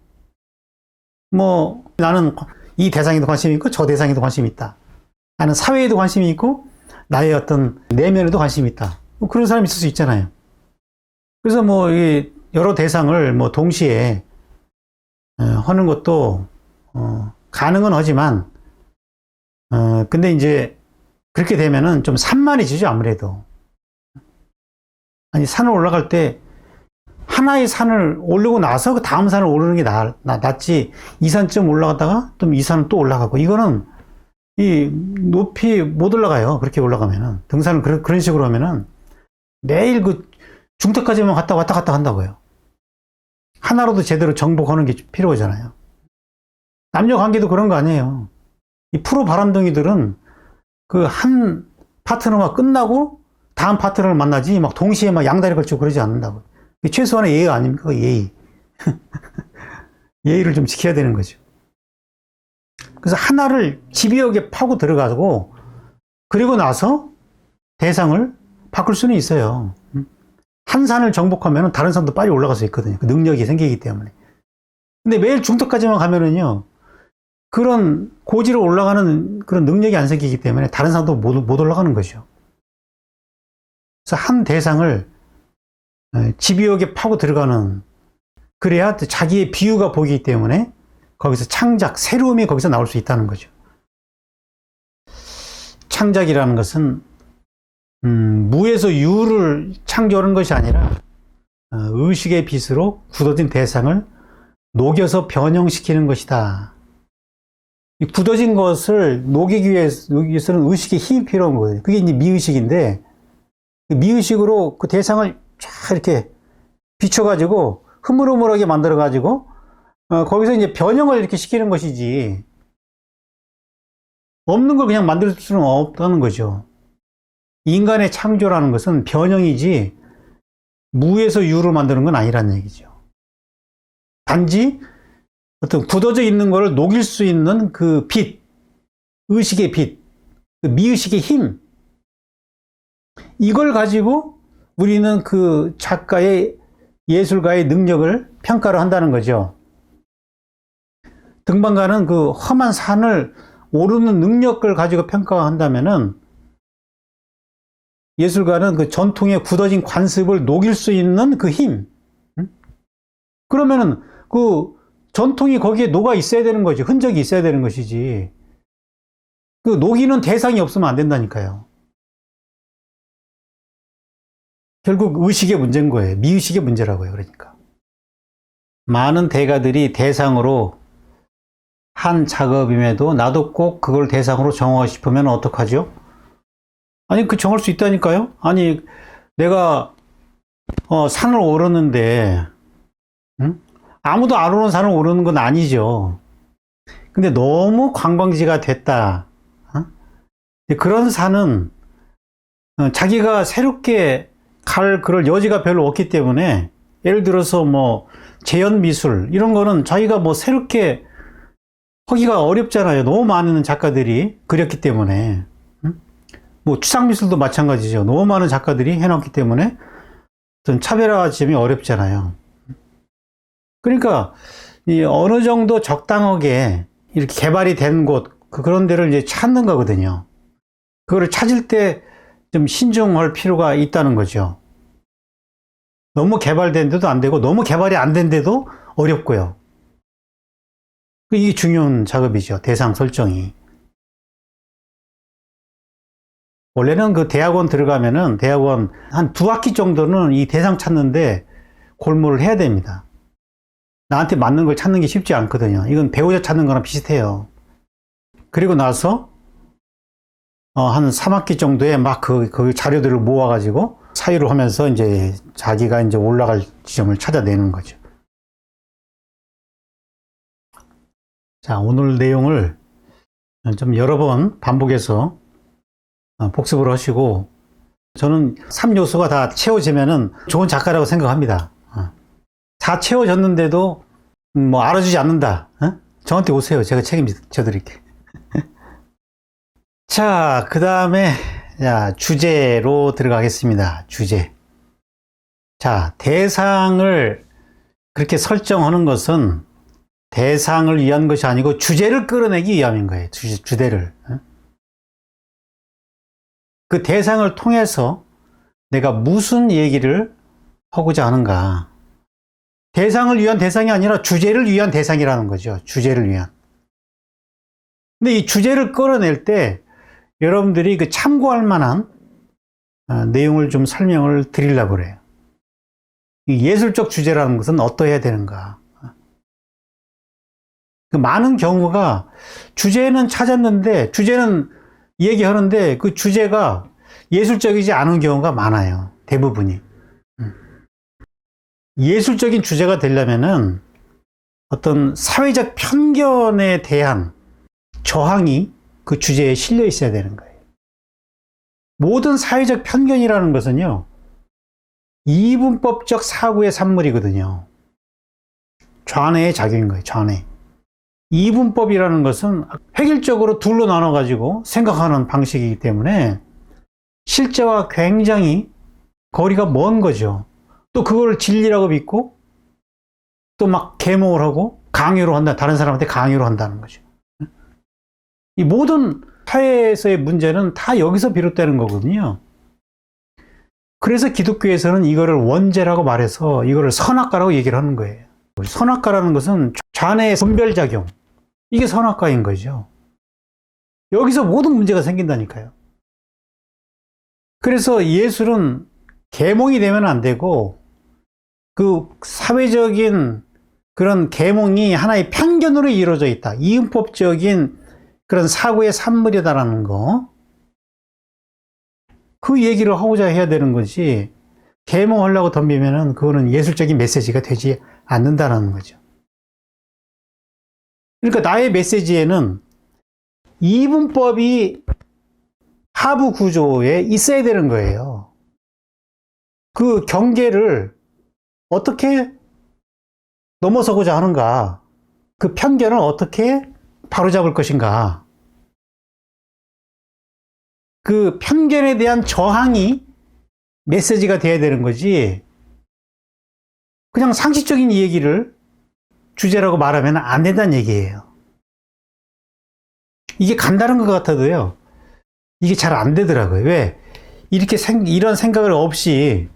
뭐 나는 이 대상에도 관심이 있고 저 대상에도 관심이 있다. 나는 사회에도 관심이 있고 나의 어떤 내면에도 관심이 있다. 뭐 그런 사람이 있을 수 있잖아요. 그래서 뭐 이 여러 대상을 뭐 동시에 하는 것도 가능은 하지만 근데 이제 그렇게 되면은 좀 산만해지죠, 아무래도. 아니, 산을 올라갈 때 하나의 산을 오르고 나서 그 다음 산을 오르는 게 낫지. 이 산쯤 올라갔다가 좀 이 산은 또 올라가고. 이거는 이 높이 못 올라가요. 그렇게 올라가면은. 등산을 그런 식으로 하면은 매일 그 중턱까지만 왔다 갔다 한다고요. 하나로도 제대로 정복하는 게 필요하잖아요. 남녀 관계도 그런 거 아니에요. 이 프로 바람둥이들은 그 한 파트너가 끝나고 다음 파트너를 만나지 막 동시에 막 양다리 걸치고 그러지 않는다고. 최소한의 예의 아닙니까? 예의. 예의를 좀 지켜야 되는 거죠. 그래서 하나를 집요하게 파고 들어가고 그리고 나서 대상을 바꿀 수는 있어요. 한 산을 정복하면 다른 산도 빨리 올라갈 수 있거든요. 그 능력이 생기기 때문에. 근데 매일 중턱까지만 가면은요, 그런 고지로 올라가는 그런 능력이 안 생기기 때문에 다른 산도 못 올라가는 거죠. 그래서 한 대상을 집요하게 파고 들어가는, 그래야 자기의 비유가 보이기 때문에 거기서 창작, 새로움이 거기서 나올 수 있다는 거죠. 창작이라는 것은 무에서 유를 창조하는 것이 아니라 의식의 빛으로 굳어진 대상을 녹여서 변형시키는 것이다. 이 굳어진 것을 녹이기 위해서는 의식의 힘이 필요한 거예요. 그게 이제 미의식인데, 미의식으로 그 대상을 쫙 이렇게 비춰가지고 흐물흐물하게 만들어가지고 거기서 이제 변형을 이렇게 시키는 것이지, 없는 걸 그냥 만들 수는 없다는 거죠. 인간의 창조라는 것은 변형이지 무에서 유를 만드는 건 아니라는 얘기죠. 단지 어떤 굳어져 있는 것을 녹일 수 있는 그 빛, 의식의 빛, 그 미의식의 힘, 이걸 가지고 우리는 그 작가의, 예술가의 능력을 평가를 한다는 거죠. 등반가는 그 험한 산을 오르는 능력을 가지고 평가한다면은, 예술가는 그 전통의 굳어진 관습을 녹일 수 있는 그 힘. 그러면은 그 전통이 거기에 녹아 있어야 되는 거지. 흔적이 있어야 되는 것이지. 그 녹이는 대상이 없으면 안 된다니까요. 결국 의식의 문제인 거예요. 미의식의 문제라고요. 그러니까. 많은 대가들이 대상으로 한 작업임에도 나도 꼭 그걸 대상으로 정하고 싶으면 어떡하죠? 아니, 그 정할 수 있다니까요? 아니, 내가, 산을 오르는데, 아무도 안 오르는 산을 오르는 건 아니죠. 근데 너무 관광지가 됐다. 그런 산은, 자기가 새롭게 갈 그럴 여지가 별로 없기 때문에, 예를 들어서 뭐, 재현미술, 이런 거는 자기가 뭐 새롭게 하기가 어렵잖아요. 너무 많은 작가들이 그렸기 때문에. 뭐 추상미술도 마찬가지죠. 너무 많은 작가들이 해놨기 때문에 좀 차별화 지점이 어렵잖아요. 그러니까 이 어느 정도 적당하게 이렇게 개발이 된 곳, 그런 데를 이제 찾는 거거든요. 그거를 찾을 때 좀 신중할 필요가 있다는 거죠. 너무 개발된 데도 안 되고 너무 개발이 안 된 데도 어렵고요. 이게 중요한 작업이죠. 대상 설정이. 원래는 그 대학원 들어가면은 대학원 한 2학기 정도는 이 대상 찾는데 골몰을 해야 됩니다. 나한테 맞는 걸 찾는 게 쉽지 않거든요. 이건 배우자 찾는 거랑 비슷해요. 그리고 나서 한 3학기 정도에 막 그 자료들을 모아가지고 사유를 하면서 이제 자기가 이제 올라갈 지점을 찾아내는 거죠. 자, 오늘 내용을 좀 여러 번 반복해서 복습을 하시고, 저는 3요소가 다 채워지면은 좋은 작가라고 생각합니다. 다 채워졌는데도 뭐 알아주지 않는다. 저한테 오세요. 제가 책임져 드릴게요. 자, 그 다음에 주제로 들어가겠습니다. 주제. 자, 대상을 그렇게 설정하는 것은 대상을 위한 것이 아니고 주제를 끌어내기 위함인 거예요. 주제를. 그 대상을 통해서 내가 무슨 얘기를 하고자 하는가. 대상을 위한 대상이 아니라 주제를 위한 대상이라는 거죠. 주제를 위한. 근데 이 주제를 끌어낼 때 여러분들이 그 참고할 만한 내용을 좀 설명을 드리려고 그래요. 이 예술적 주제라는 것은 어떠해야 되는가. 그 많은 경우가 주제는 찾았는데, 주제는 얘기하는데 그 주제가 예술적이지 않은 경우가 많아요. 대부분이. 예술적인 주제가 되려면은 어떤 사회적 편견에 대한 저항이 그 주제에 실려 있어야 되는 거예요. 모든 사회적 편견이라는 것은요, 이분법적 사고의 산물이거든요. 좌뇌의 작용인 거예요, 좌뇌. 이분법이라는 것은 획일적으로 둘로 나눠가지고 생각하는 방식이기 때문에 실제와 굉장히 거리가 먼 거죠. 또 그걸 진리라고 믿고 또 막 계몽을 하고 강요를 한다. 다른 사람한테 강요를 한다는 거죠. 이 모든 사회에서의 문제는 다 여기서 비롯되는 거거든요. 그래서 기독교에서는 이거를 원죄라고 말해서 이거를 선악과라고 얘기를 하는 거예요. 선악과라는 것은 좌뇌의 분별작용. 이게 선악과인 거죠. 여기서 모든 문제가 생긴다니까요. 그래서 예술은 계몽이 되면 안 되고 그 사회적인 그런 계몽이 하나의 편견으로 이루어져 있다. 이분법적인 그런 사고의 산물이다라는 거. 그 얘기를 하고자 해야 되는 거지. 계몽하려고 덤비면은 그거는 예술적인 메시지가 되지 않는다라는 거죠. 그러니까 나의 메시지에는 이분법이 하부 구조에 있어야 되는 거예요. 그 경계를 어떻게 넘어서고자 하는가, 그 편견을 어떻게 바로잡을 것인가, 그 편견에 대한 저항이 메시지가 돼야 되는 거지, 그냥 상식적인 얘기를 주제라고 말하면 안 된다는 얘기예요. 이게 간다는 것 같아도요, 이게 잘 안 되더라고요. 왜? 이렇게 이런 생각을 없이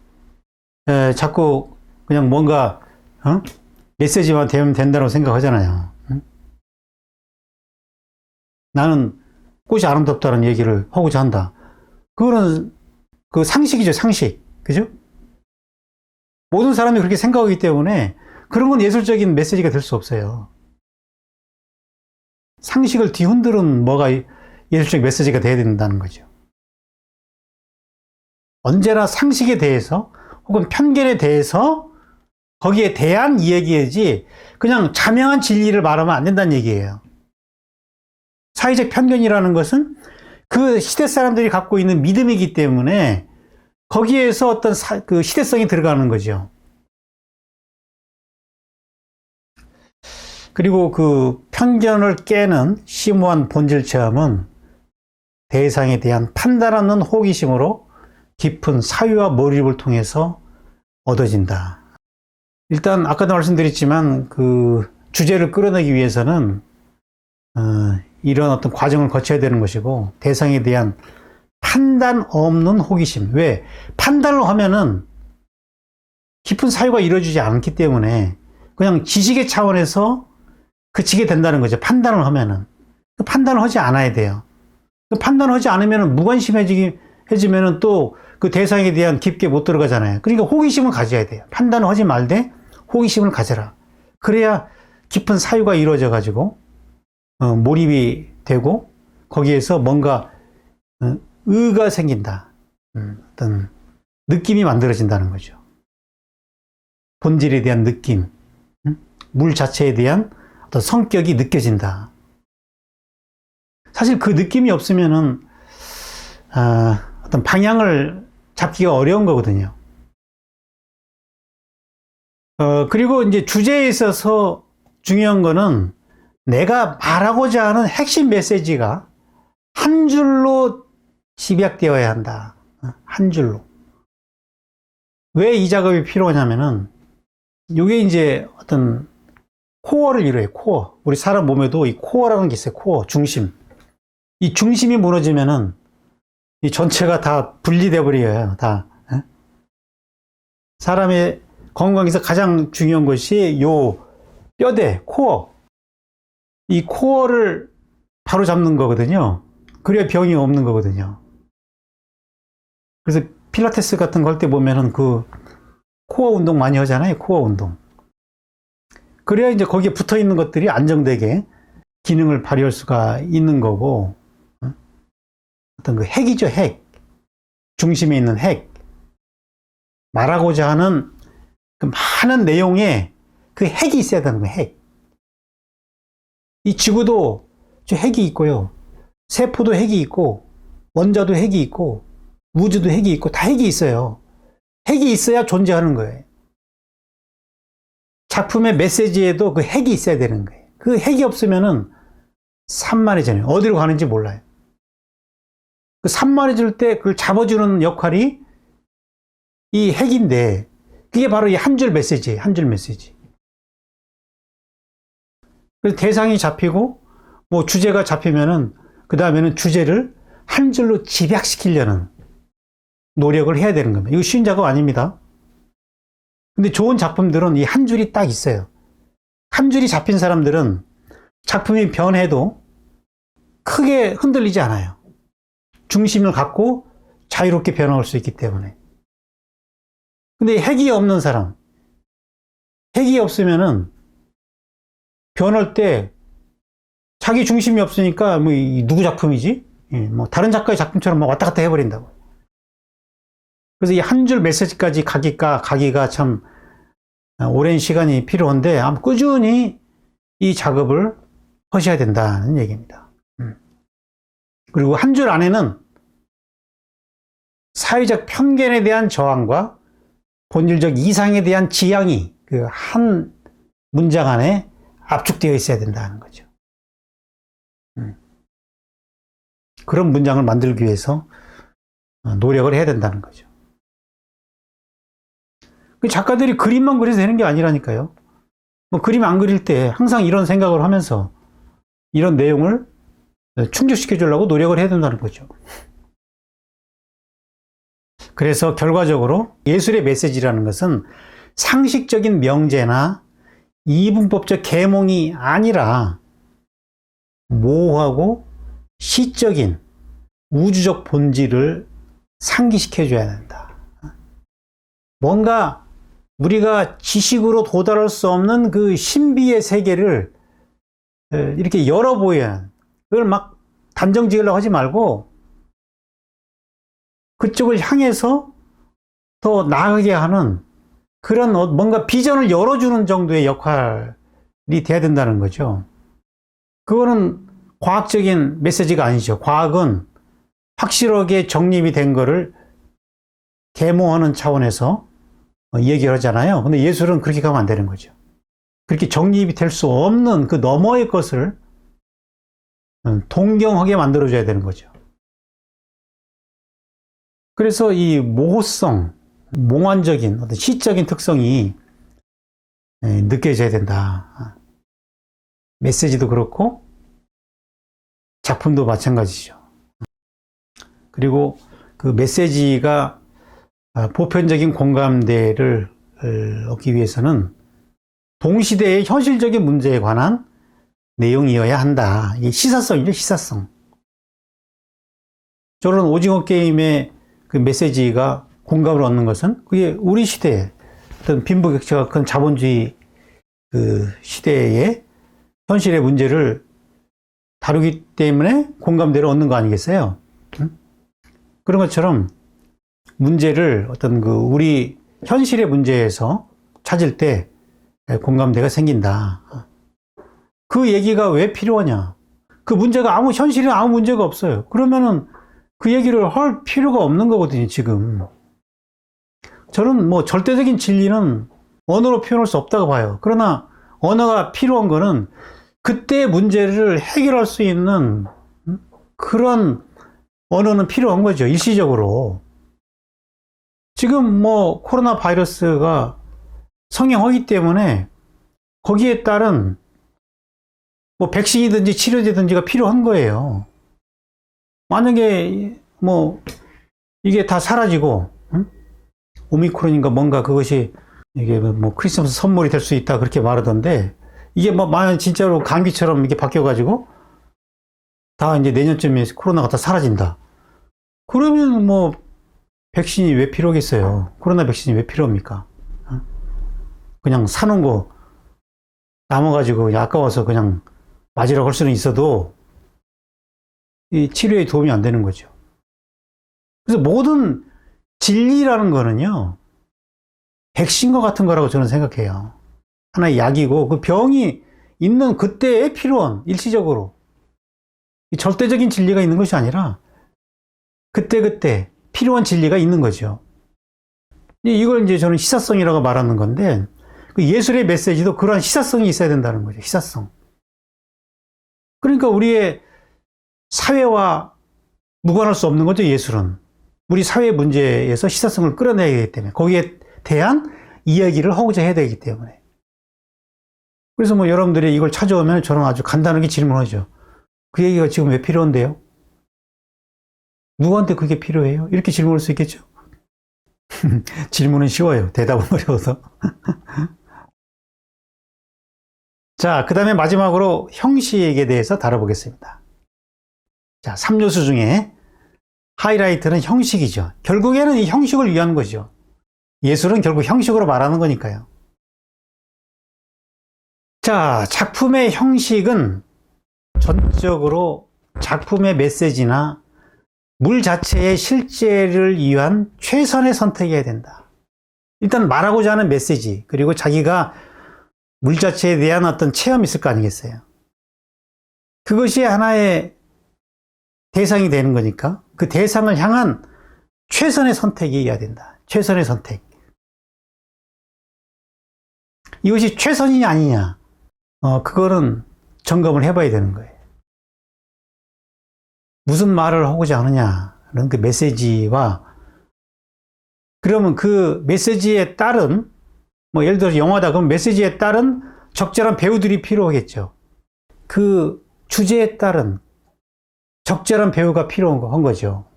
자꾸 그냥 뭔가 메시지만 되면 된다고 생각하잖아요. 나는 꽃이 아름답다는 얘기를 하고자 한다. 그거는 그 상식이죠, 상식. 그죠? 모든 사람이 그렇게 생각하기 때문에 그런 건 예술적인 메시지가 될 수 없어요. 상식을 뒤흔들은 뭐가 예술적 메시지가 돼야 된다는 거죠. 언제나 상식에 대해서 혹은 편견에 대해서 거기에 대한 이야기이지 그냥 자명한 진리를 말하면 안 된다는 얘기예요. 사회적 편견이라는 것은 그 시대 사람들이 갖고 있는 믿음이기 때문에 거기에서 어떤 그 시대성이 들어가는 거죠. 그리고 그 편견을 깨는 심오한 본질 체험은 대상에 대한 판단 없는 호기심으로 깊은 사유와 몰입을 통해서 얻어진다. 일단 아까도 말씀드렸지만 그 주제를 끌어내기 위해서는 이런 어떤 과정을 거쳐야 되는 것이고, 대상에 대한 판단 없는 호기심. 왜? 판단을 하면은 깊은 사유가 이루어지지 않기 때문에 그냥 지식의 차원에서 그치게 된다는 거죠. 판단을 하면은. 판단을 하지 않아야 돼요. 판단을 하지 않으면 무관심해지면은 또 그 대상에 대한 깊게 못 들어가잖아요. 그러니까 호기심을 가져야 돼요. 판단을 하지 말되 호기심을 가져라. 그래야 깊은 사유가 이루어져 가지고 몰입이 되고 거기에서 뭔가 의가 생긴다. 어떤 느낌이 만들어진다는 거죠. 본질에 대한 느낌, 물 자체에 대한 어떤 성격이 느껴진다. 사실 그 느낌이 없으면은 어떤 방향을 잡기가 어려운 거거든요. 그리고 이제 주제에 있어서 중요한 거는 내가 말하고자 하는 핵심 메시지가 한 줄로 집약되어야 한다. 한 줄로. 왜 이 작업이 필요하냐면은, 이게 이제 어떤 코어를 이루어요, 코어. 우리 사람 몸에도 이 코어라는 게 있어요, 코어, 중심. 이 중심이 무너지면은, 이 전체가 다 분리돼 버려요, 다. 사람의 건강에서 가장 중요한 것이 요 뼈대, 코어. 이 코어를 바로 잡는 거거든요. 그래야 병이 없는 거거든요. 그래서 필라테스 같은 거 할 때 보면은 그 코어 운동 많이 하잖아요. 코어 운동. 그래야 이제 거기에 붙어 있는 것들이 안정되게 기능을 발휘할 수가 있는 거고, 어떤 그 핵이죠, 핵. 중심에 있는 핵. 말하고자 하는 그 많은 내용에 그 핵이 있어야 되는 거예요, 핵. 이 지구도 저 핵이 있고요. 세포도 핵이 있고, 원자도 핵이 있고, 우주도 핵이 있고, 다 핵이 있어요. 핵이 있어야 존재하는 거예요. 작품의 메시지에도 그 핵이 있어야 되는 거예요. 그 핵이 없으면은 산만해져요. 어디로 가는지 몰라요. 그 산만해질 때 그걸 잡아주는 역할이 이 핵인데, 그게 바로 이 한 줄 메시지예요. 한 줄 메시지. 그래서 대상이 잡히고, 뭐 주제가 잡히면은, 그 다음에는 주제를 한 줄로 집약시키려는 노력을 해야 되는 겁니다. 이거 쉬운 작업 아닙니다. 근데 좋은 작품들은 이 한 줄이 딱 있어요. 한 줄이 잡힌 사람들은 작품이 변해도 크게 흔들리지 않아요. 중심을 갖고 자유롭게 변화할 수 있기 때문에. 근데 핵이 없는 사람, 핵이 없으면은 변할 때 자기 중심이 없으니까 뭐 누구 작품이지? 뭐 다른 작가의 작품처럼 막 왔다 갔다 해버린다고. 그래서 이 한 줄 메시지까지 가기가 참 오랜 시간이 필요한데, 아마 꾸준히 이 작업을 하셔야 된다는 얘기입니다. 그리고 한 줄 안에는 사회적 편견에 대한 저항과 본질적 이상에 대한 지향이 그 한 문장 안에 압축되어 있어야 된다는 거죠. 그런 문장을 만들기 위해서 노력을 해야 된다는 거죠. 작가들이 그림만 그려서 되는 게 아니라니까요. 뭐 그림 안 그릴 때 항상 이런 생각을 하면서 이런 내용을 충족시켜 주려고 노력을 해야 된다는 거죠. 그래서 결과적으로 예술의 메시지라는 것은 상식적인 명제나 이분법적 계몽이 아니라 모호하고 시적인 우주적 본질을 상기시켜 줘야 된다. 뭔가 우리가 지식으로 도달할 수 없는 그 신비의 세계를 이렇게 열어 보여야, 그걸 막 단정 지으려고 하지 말고 그쪽을 향해서 더 나아가게 하는 그런 뭔가 비전을 열어주는 정도의 역할이 돼야 된다는 거죠. 그거는 과학적인 메시지가 아니죠. 과학은 확실하게 정립이 된 거를 계몽하는 차원에서 얘기를 하잖아요. 근데 예술은 그렇게 가면 안 되는 거죠. 그렇게 정립이 될 수 없는 그 너머의 것을 동경하게 만들어줘야 되는 거죠. 그래서 이 모호성, 몽환적인 어떤 시적인 특성이 느껴져야 된다. 메시지도 그렇고 작품도 마찬가지죠. 그리고 그 메시지가 보편적인 공감대를 얻기 위해서는 동시대의 현실적인 문제에 관한 내용이어야 한다. 이게 시사성이죠, 시사성. 저런 오징어 게임의 그 메시지가 공감을 얻는 것은 그게 우리 시대의 어떤 빈부격차가 큰 자본주의 그 시대의 현실의 문제를 다루기 때문에 공감대를 얻는 거 아니겠어요? 그런 것처럼 문제를 어떤 그 우리 현실의 문제에서 찾을 때 공감대가 생긴다. 그 얘기가 왜 필요하냐? 그 문제가 현실에 아무 문제가 없어요. 그러면은 그 얘기를 할 필요가 없는 거거든요, 지금. 저는 뭐 절대적인 진리는 언어로 표현할 수 없다고 봐요. 그러나 언어가 필요한 거는 그때의 문제를 해결할 수 있는 그런 언어는 필요한 거죠, 일시적으로. 지금 뭐 코로나 바이러스가 성행하기 때문에 거기에 따른 뭐 백신이든지 치료제든지가 필요한 거예요. 만약에 뭐 이게 다 사라지고 오미크론인가 뭔가 그것이 이게 뭐 크리스마스 선물이 될 수 있다 그렇게 말하던데, 이게 뭐 만약 진짜로 감기처럼 이렇게 바뀌어가지고 다 이제 내년쯤에 코로나가 다 사라진다. 그러면 뭐 백신이 왜 필요하겠어요? 코로나 백신이 왜 필요합니까? 그냥 사놓은 거 남아가지고 아까워서 그냥 맞으라고 할 수는 있어도 이 치료에 도움이 안 되는 거죠. 그래서 모든 진리라는 거는요, 백신과 같은 거라고 저는 생각해요. 하나의 약이고 그 병이 있는 그때에 필요한 일시적으로 절대적인 진리가 있는 것이 아니라 그때그때 필요한 진리가 있는 거죠. 이걸 이제 저는 시사성이라고 말하는 건데, 그 예술의 메시지도 그러한 시사성이 있어야 된다는 거죠. 시사성. 그러니까 우리의 사회와 무관할 수 없는 거죠, 예술은. 우리 사회 문제에서 시사성을 끌어내야 되기 때문에, 거기에 대한 이야기를 하고자 해야 되기 때문에. 그래서 뭐 여러분들이 이걸 찾아오면 저는 아주 간단하게 질문하죠. 그 얘기가 지금 왜 필요한데요? 누구한테 그게 필요해요? 이렇게 질문할 수 있겠죠? 질문은 쉬워요. 대답은 어려워서. 자, 그 다음에 마지막으로 형식에 대해서 다뤄보겠습니다. 자, 3요소 중에 하이라이트는 형식이죠. 결국에는 이 형식을 위한 거죠. 예술은 결국 형식으로 말하는 거니까요. 자, 작품의 형식은 전적으로 작품의 메시지나 물 자체의 실제를 위한 최선의 선택이어야 된다. 일단 말하고자 하는 메시지, 그리고 자기가 물 자체에 대한 어떤 체험이 있을 거 아니겠어요? 그것이 하나의 대상이 되는 거니까 그 대상을 향한 최선의 선택이어야 된다. 최선의 선택. 이것이 최선이냐 아니냐, 그거는 점검을 해봐야 되는 거예요. 무슨 말을 하고자 하느냐는 그 메시지와, 그러면 그 메시지에 따른, 뭐 예를 들어서 영화다 그러면 메시지에 따른 적절한 배우들이 필요하겠죠. 그 주제에 따른 적절한 배우가 필요한 거죠.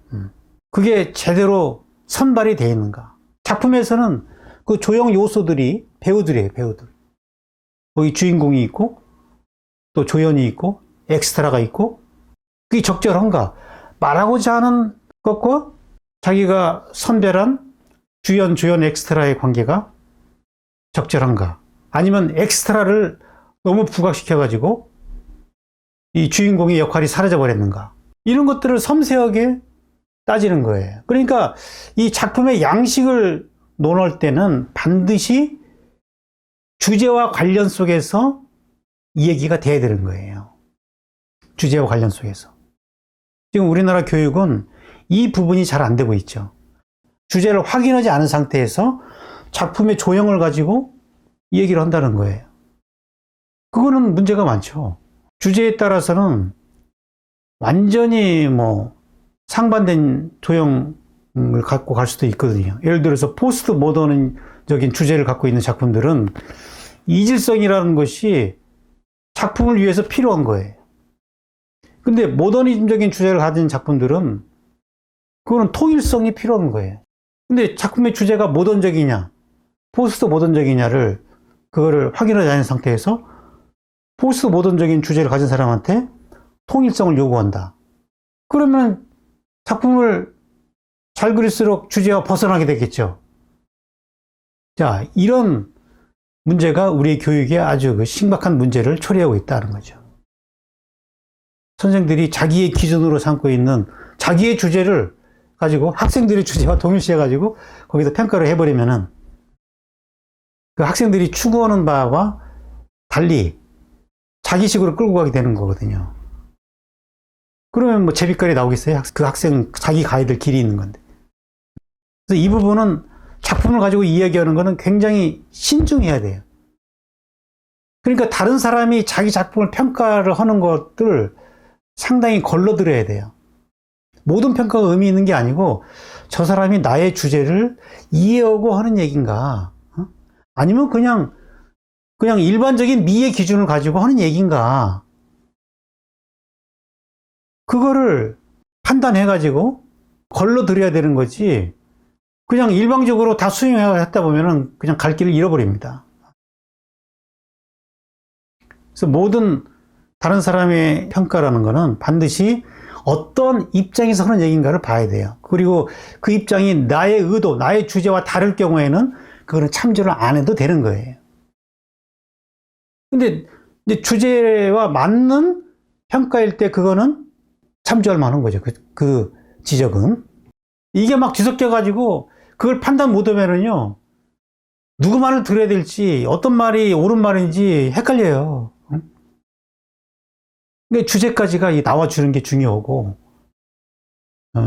그게 제대로 선발이 되어 있는가. 작품에서는 그 조형 요소들이 배우들이에요, 배우들. 거기 주인공이 있고, 또 조연이 있고, 엑스트라가 있고, 그게 적절한가? 말하고자 하는 것과 자기가 선별한 주연, 조연, 엑스트라의 관계가 적절한가? 아니면 엑스트라를 너무 부각시켜가지고 이 주인공의 역할이 사라져버렸는가? 이런 것들을 섬세하게 따지는 거예요. 그러니까 이 작품의 양식을 논할 때는 반드시 주제와 관련 속에서 이 얘기가 돼야 되는 거예요. 주제와 관련 속에서. 지금 우리나라 교육은 이 부분이 잘 안 되고 있죠. 주제를 확인하지 않은 상태에서 작품의 조형을 가지고 이 얘기를 한다는 거예요. 그거는 문제가 많죠. 주제에 따라서는 완전히 뭐 상반된 조형을 갖고 갈 수도 있거든요. 예를 들어서 포스트 모던적인 주제를 갖고 있는 작품들은 이질성이라는 것이 작품을 위해서 필요한 거예요. 근데 모더니즘적인 주제를 가진 작품들은 그거는 통일성이 필요한 거예요. 근데 작품의 주제가 모던적이냐, 포스트 모던적이냐를 그거를 확인하지 않은 상태에서 포스트 모던적인 주제를 가진 사람한테 통일성을 요구한다. 그러면 작품을 잘 그릴수록 주제와 벗어나게 되겠죠. 자, 이런 문제가 우리 교육에 아주 심각한 문제를 초래하고 있다는 거죠. 선생들이 자기의 기준으로 삼고 있는 자기의 주제를 가지고 학생들의 주제와 동일시해가지고 거기서 평가를 해버리면은 그 학생들이 추구하는 바와 달리 자기식으로 끌고 가게 되는 거거든요. 그러면 뭐 제비깔이 나오겠어요? 그 학생 자기 가야 될 길이 있는 건데. 그래서 이 부분은 작품을 가지고 이야기하는 거는 굉장히 신중해야 돼요. 그러니까 다른 사람이 자기 작품을 평가를 하는 것들 상당히 걸러들어야 돼요. 모든 평가가 의미 있는 게 아니고 저 사람이 나의 주제를 이해하고 하는 얘기인가? 아니면 그냥 일반적인 미의 기준을 가지고 하는 얘기인가? 그거를 판단해가지고 걸러들여야 되는 거지. 그냥 일방적으로 다 수용했다 보면은 그냥 갈 길을 잃어버립니다. 그래서 모든 다른 사람의 평가라는 거는 반드시 어떤 입장에서 하는 얘기인가를 봐야 돼요. 그리고 그 입장이 나의 의도, 나의 주제와 다를 경우에는 그거는 참조를 안 해도 되는 거예요. 근데 이제 주제와 맞는 평가일 때 그거는 참조할 만한 거죠. 그 지적은. 이게 막 뒤섞여가지고 그걸 판단 못하면은요, 누구 말을 들어야 될지, 어떤 말이 옳은 말인지 헷갈려요. 그러니까 주제까지가 나와주는 게 중요하고,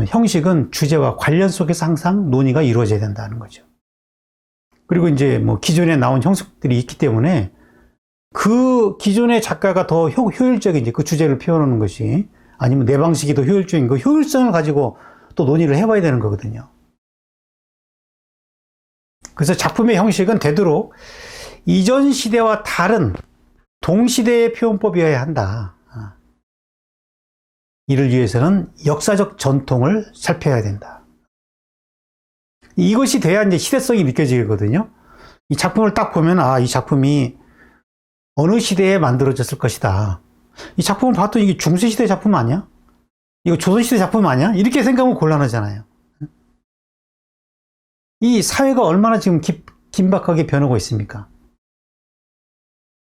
형식은 주제와 관련 속에서 항상 논의가 이루어져야 된다는 거죠. 그리고 이제 뭐 기존에 나온 형식들이 있기 때문에 그 기존의 작가가 더 효율적인지 그 주제를 표현하는 것이, 아니면 내 방식이 더 효율적인 그 효율성을 가지고 또 논의를 해봐야 되는 거거든요. 그래서 작품의 형식은 되도록 이전 시대와 다른 동시대의 표현법이어야 한다. 이를 위해서는 역사적 전통을 살펴야 된다. 이것이 돼야 이제 시대성이 느껴지거든요. 이 작품을 딱 보면, 이 작품이 어느 시대에 만들어졌을 것이다. 이 작품을 봤더니 이게 중세시대 작품 아니야? 이거 조선시대 작품 아니야? 이렇게 생각하면 곤란하잖아요. 이 사회가 얼마나 지금 긴박하게 변하고 있습니까?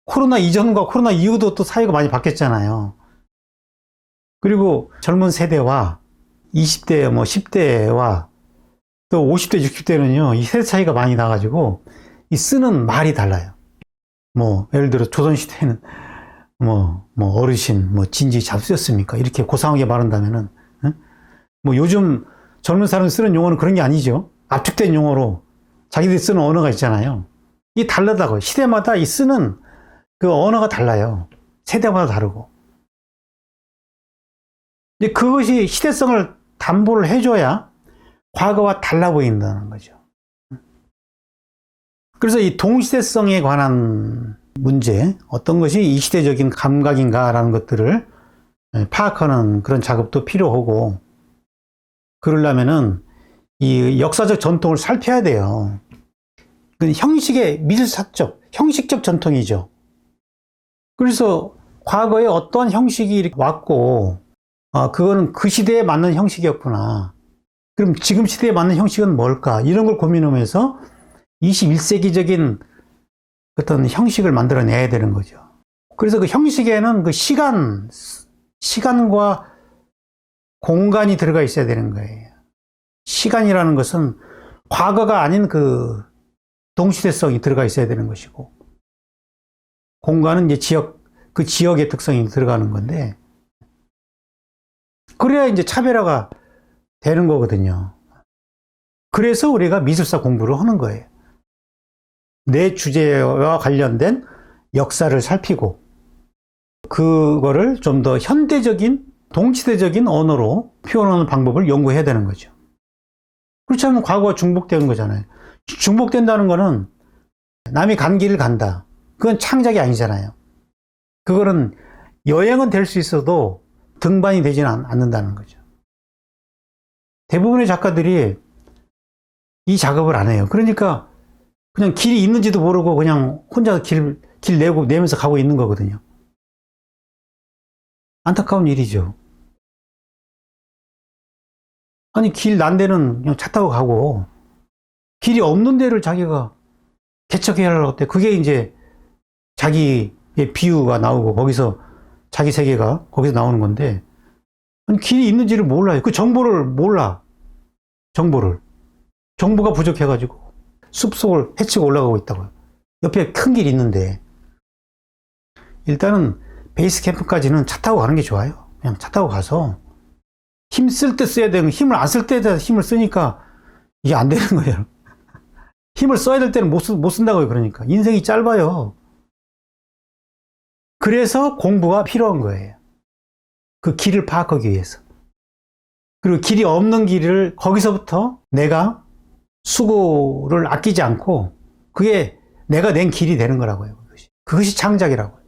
코로나 이전과 코로나 이후도 또 사회가 많이 바뀌었잖아요. 그리고 젊은 세대와 20대, 뭐 10대와 또 50대, 60대는요, 이 세대 차이가 많이 나가지고 이 쓰는 말이 달라요. 뭐, 예를 들어 조선시대에는 뭐 어르신, 뭐 진지 잡수였습니까? 이렇게 고상하게 말한다면은, 뭐 요즘 젊은 사람이 쓰는 용어는 그런 게 아니죠. 압축된 용어로 자기들이 쓰는 언어가 있잖아요. 이게 다르다고요. 시대마다 이 쓰는 그 언어가 달라요. 세대마다 다르고. 이제 그것이 시대성을 담보를 해줘야 과거와 달라 보인다는 거죠. 그래서 이 동시대성에 관한 문제, 어떤 것이 이 시대적인 감각인가라는 것들을 파악하는 그런 작업도 필요하고, 그러려면은 이 역사적 전통을 살펴야 돼요. 형식의 미술사적, 형식적 전통이죠. 그래서 과거에 어떤 형식이 이렇게 왔고, 그거는 그 시대에 맞는 형식이었구나. 그럼 지금 시대에 맞는 형식은 뭘까? 이런 걸 고민하면서 21세기적인 어떤 형식을 만들어내야 되는 거죠. 그래서 그 형식에는 그 시간과 공간이 들어가 있어야 되는 거예요. 시간이라는 것은 과거가 아닌 그 동시대성이 들어가 있어야 되는 것이고, 공간은 이제 그 지역의 특성이 들어가는 건데, 그래야 이제 차별화가 되는 거거든요. 그래서 우리가 미술사 공부를 하는 거예요. 내 주제와 관련된 역사를 살피고, 그거를 좀 더 현대적인, 동시대적인 언어로 표현하는 방법을 연구해야 되는 거죠. 그렇지 않으면 과거가 중복되는 거잖아요. 중복된다는 거는 남이 간 길을 간다. 그건 창작이 아니잖아요. 그거는 여행은 될 수 있어도 등반이 되지는 않는다는 거죠. 대부분의 작가들이 이 작업을 안 해요. 그러니까 그냥 길이 있는지도 모르고 그냥 혼자 길 내면서 가고 있는 거거든요. 안타까운 일이죠. 아니, 길 난 데는 그냥 차 타고 가고, 길이 없는 데를 자기가 개척해야 하려고 때, 그게 이제 자기의 비유가 나오고, 거기서 자기 세계가 거기서 나오는 건데, 아니, 길이 있는지를 몰라요. 그 정보를 몰라. 정보가 부족해가지고 숲속을 헤치고 올라가고 있다고요. 옆에 큰 길이 있는데, 일단은 베이스 캠프까지는 차 타고 가는 게 좋아요. 그냥 차 타고 가서 힘 쓸 때 써야 되는, 힘을 안 쓸 때 힘을 쓰니까 이게 안 되는 거예요. 힘을 써야 될 때는 못 쓴다고요. 그러니까 인생이 짧아요. 그래서 공부가 필요한 거예요. 그 길을 파악하기 위해서. 그리고 길이 없는 길을 거기서부터 내가 수고를 아끼지 않고 그게 내가 낸 길이 되는 거라고요. 그것이 창작이라고요.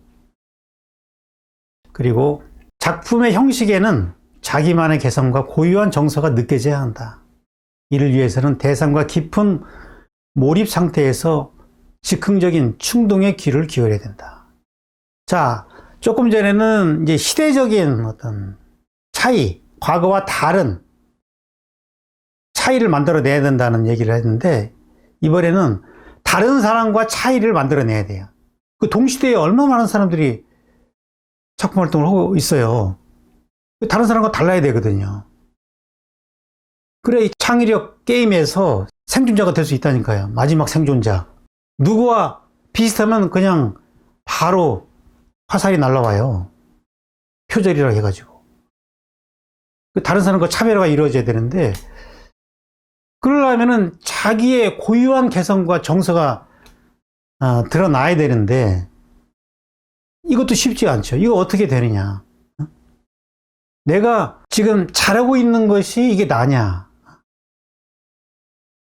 그리고 작품의 형식에는 자기만의 개성과 고유한 정서가 느껴져야 한다. 이를 위해서는 대상과 깊은 몰입 상태에서 즉흥적인 충동의 귀를 기울여야 된다. 자, 조금 전에는 이제 시대적인 어떤 차이, 과거와 다른 차이를 만들어내야 된다는 얘기를 했는데, 이번에는 다른 사람과 차이를 만들어내야 돼요. 그 동시대에 얼마나 많은 사람들이 작품 활동을 하고 있어요. 다른 사람과 달라야 되거든요. 그래, 이 창의력 게임에서 생존자가 될 수 있다니까요. 마지막 생존자. 누구와 비슷하면 그냥 바로 화살이 날라와요. 표절이라 해가지고. 다른 사람과 차별화가 이루어져야 되는데, 그러려면은 자기의 고유한 개성과 정서가 드러나야 되는데, 이것도 쉽지 않죠. 이거 어떻게 되느냐. 내가 지금 잘하고 있는 것이 이게 나냐.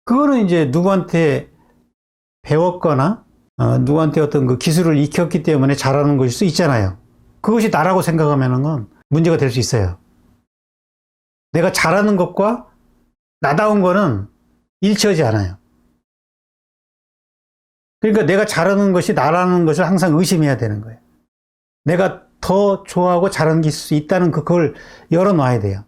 그거는 이제 누구한테 배웠거나, 누구한테 어떤 그 기술을 익혔기 때문에 잘하는 것일 수 있잖아요. 그것이 나라고 생각하면은 건 문제가 될 수 있어요. 내가 잘하는 것과 나다운 거는 일치하지 않아요. 그러니까 내가 잘하는 것이 나라는 것을 항상 의심해야 되는 거예요. 내가 더 좋아하고 잘하는 게 있을 수 있다는 그걸 열어놔야 돼요.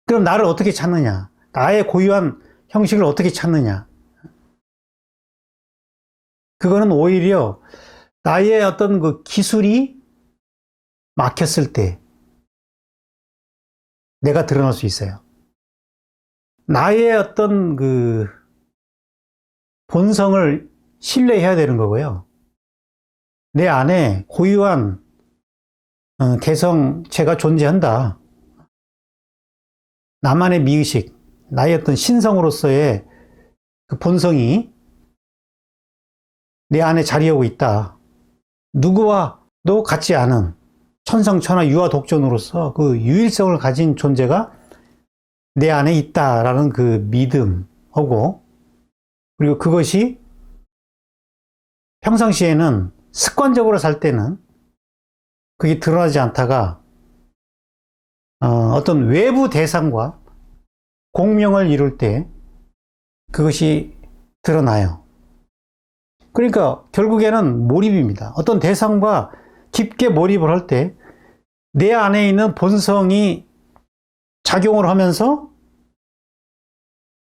그럼 나를 어떻게 찾느냐? 나의 고유한 형식을 어떻게 찾느냐? 그거는 오히려 나의 어떤 그 기술이 막혔을 때 내가 드러날 수 있어요. 나의 어떤 그 본성을 신뢰해야 되는 거고요. 내 안에 고유한 개성체가 존재한다. 나만의 미의식, 나의 어떤 신성으로서의 그 본성이 내 안에 자리하고 있다. 누구와도 같지 않은 천상천하 유아독존으로서 그 유일성을 가진 존재가 내 안에 있다라는 그 믿음하고, 그리고 그것이 평상시에는 습관적으로 살 때는 그게 드러나지 않다가 어떤 외부 대상과 공명을 이룰 때 그것이 드러나요. 그러니까 결국에는 몰입입니다. 어떤 대상과 깊게 몰입을 할 때 내 안에 있는 본성이 작용을 하면서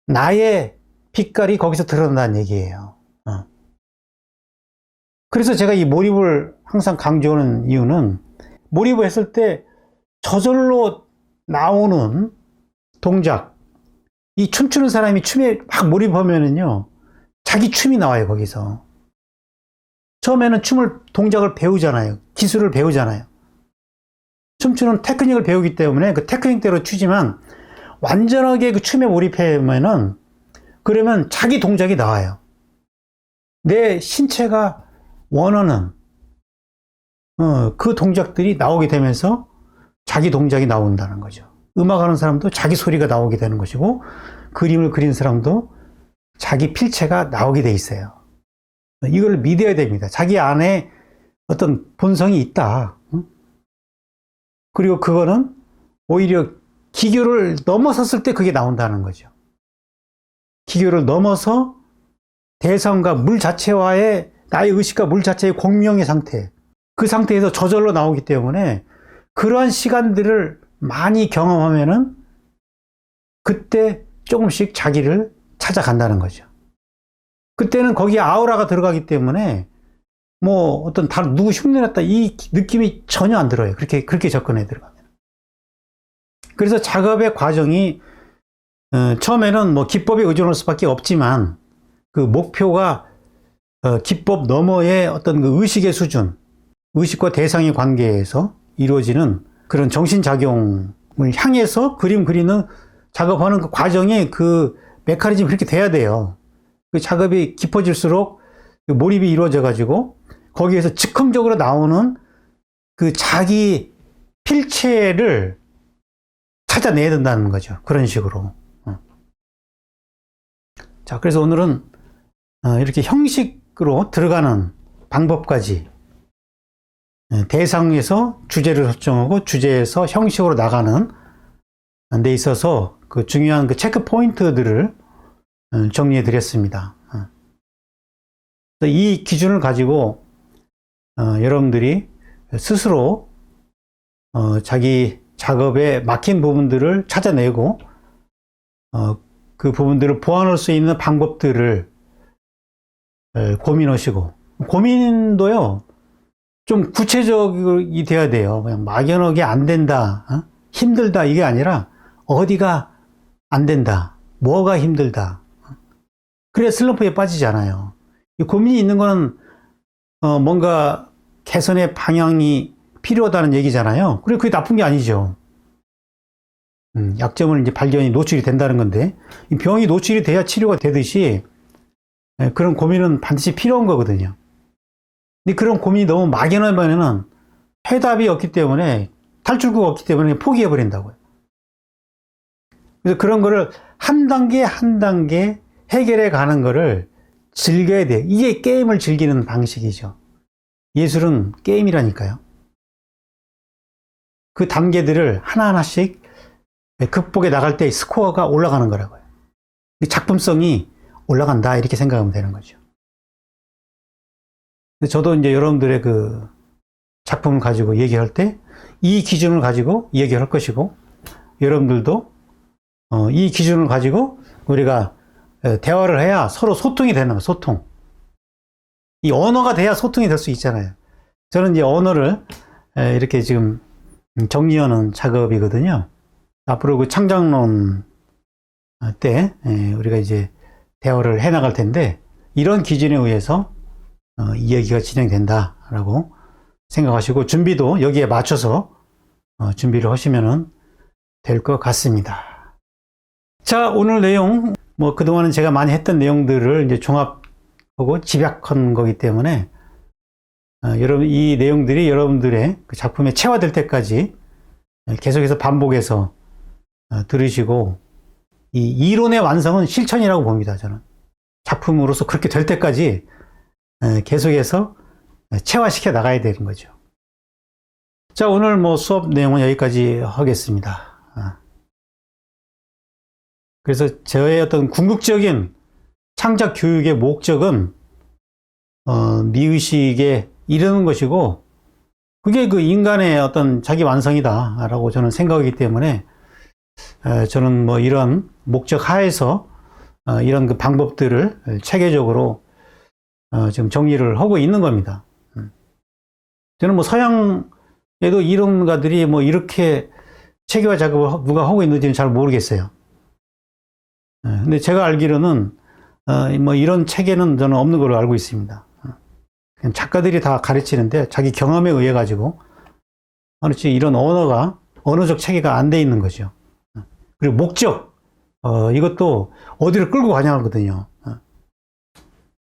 나의 빛깔이 거기서 드러난다는 얘기예요. 그래서 제가 이 몰입을 항상 강조하는 이유는, 몰입을 했을 때 저절로 나오는 동작, 이 춤추는 사람이 춤에 막 몰입하면은요, 자기 춤이 나와요, 거기서. 처음에는 동작을 배우잖아요. 기술을 배우잖아요. 춤추는 테크닉을 배우기 때문에 그 테크닉대로 추지만, 완전하게 그 춤에 몰입하면은, 그러면 자기 동작이 나와요. 내 신체가 원하는 그 동작들이 나오게 되면서 자기 동작이 나온다는 거죠. 음악하는 사람도 자기 소리가 나오게 되는 것이고, 그림을 그린 사람도 자기 필체가 나오게 돼 있어요. 이걸 믿어야 됩니다. 자기 안에 어떤 본성이 있다. 그리고 그거는 오히려 기교를 넘어섰을 때 그게 나온다는 거죠. 기교를 넘어서 대상과 물 자체와의, 나의 의식과 물 자체의 공명의 상태, 그 상태에서 저절로 나오기 때문에 그러한 시간들을 많이 경험하면은 그때 조금씩 자기를 찾아간다는 거죠. 그때는 거기에 아우라가 들어가기 때문에 뭐 어떤 다른 누구 흉내냈다 이 느낌이 전혀 안 들어요. 그렇게 접근해 들어가면. 그래서 작업의 과정이 처음에는 뭐 기법에 의존할 수밖에 없지만, 그 목표가 기법 너머의 어떤 그 의식의 수준, 의식과 대상의 관계에서 이루어지는 그런 정신작용을 향해서 그림 그리는 작업하는 그 과정에 그 메커니즘이 그렇게 돼야 돼요. 그 작업이 깊어질수록 몰입이 이루어져 가지고 거기에서 즉흥적으로 나오는 그 자기 필체를 찾아내야 된다는 거죠. 그런 식으로. 자, 그래서 오늘은 이렇게 형식으로 들어가는 방법까지, 대상에서 주제를 설정하고 주제에서 형식으로 나가는 데 있어서 그 중요한 그 체크 포인트들을 정리해 드렸습니다. 이 기준을 가지고 여러분들이 스스로 자기 작업에 막힌 부분들을 찾아내고 그 부분들을 보완할 수 있는 방법들을 고민하시고, 고민도요 좀 구체적이 돼야 돼요. 그냥 막연하게 안 된다, 힘들다 이게 아니라 어디가 안 된다, 뭐가 힘들다, 그래야 슬럼프에 빠지지 않아요. 이 고민이 있는 거는 뭔가 개선의 방향이 필요하다는 얘기잖아요. 그리고 그게 나쁜 게 아니죠. 약점을 이제 발견이 노출이 된다는 건데, 이 병이 노출이 돼야 치료가 되듯이 그런 고민은 반드시 필요한 거거든요. 근데 그런 고민이 너무 막연하면은 해답이 없기 때문에, 탈출구가 없기 때문에 포기해 버린다고요. 그래서 그런 거를 한 단계 한 단계 해결해 가는 거를 즐겨야 돼요. 이게 게임을 즐기는 방식이죠. 예술은 게임이라니까요. 그 단계들을 하나하나씩 극복해 나갈 때 스코어가 올라가는 거라고요. 작품성이 올라간다 이렇게 생각하면 되는 거죠. 저도 이제 여러분들의 그 작품을 가지고 얘기할 때 이 기준을 가지고 얘기를 할 것이고, 여러분들도 이 기준을 가지고 우리가 대화를 해야 서로 소통이 되는 거예요. 소통. 이 언어가 돼야 소통이 될 수 있잖아요. 저는 이제 언어를 이렇게 지금 정리하는 작업이거든요. 앞으로 그 창작론 때 우리가 이제 대화를 해 나갈 텐데, 이런 기준에 의해서 이야기가 진행된다라고 생각하시고 준비도 여기에 맞춰서 준비를 하시면 될 것 같습니다. 자, 오늘 내용, 뭐 그동안은 제가 많이 했던 내용들을 이제 종합하고 집약한 거기 때문에 여러분, 이 내용들이 여러분들의 그 작품에 체화될 때까지 계속해서 반복해서 들으시고, 이 이론의 완성은 실천이라고 봅니다. 저는 작품으로서 그렇게 될 때까지 계속해서 체화시켜 나가야 되는 거죠. 자, 오늘 뭐 수업 내용은 여기까지 하겠습니다. 그래서 저의 어떤 궁극적인 창작 교육의 목적은 미의식에 이르는 것이고, 그게 그 인간의 어떤 자기 완성이다라고 저는 생각하기 때문에 저는 뭐 이런 목적 하에서 이런 그 방법들을 체계적으로 지금 정리를 하고 있는 겁니다. 저는 뭐 서양에도 이론가들이 뭐 이렇게 체계화 작업을 누가 하고 있는지는 잘 모르겠어요. 근데 제가 알기로는 뭐 이런 체계는 저는 없는 걸로 알고 있습니다. 그냥 작가들이 다 가르치는데 자기 경험에 의해 가지고 그렇지, 이런 언어가, 언어적 체계가 안 돼 있는 거죠. 그리고 목적, 이것도 어디를 끌고 가냐거든요.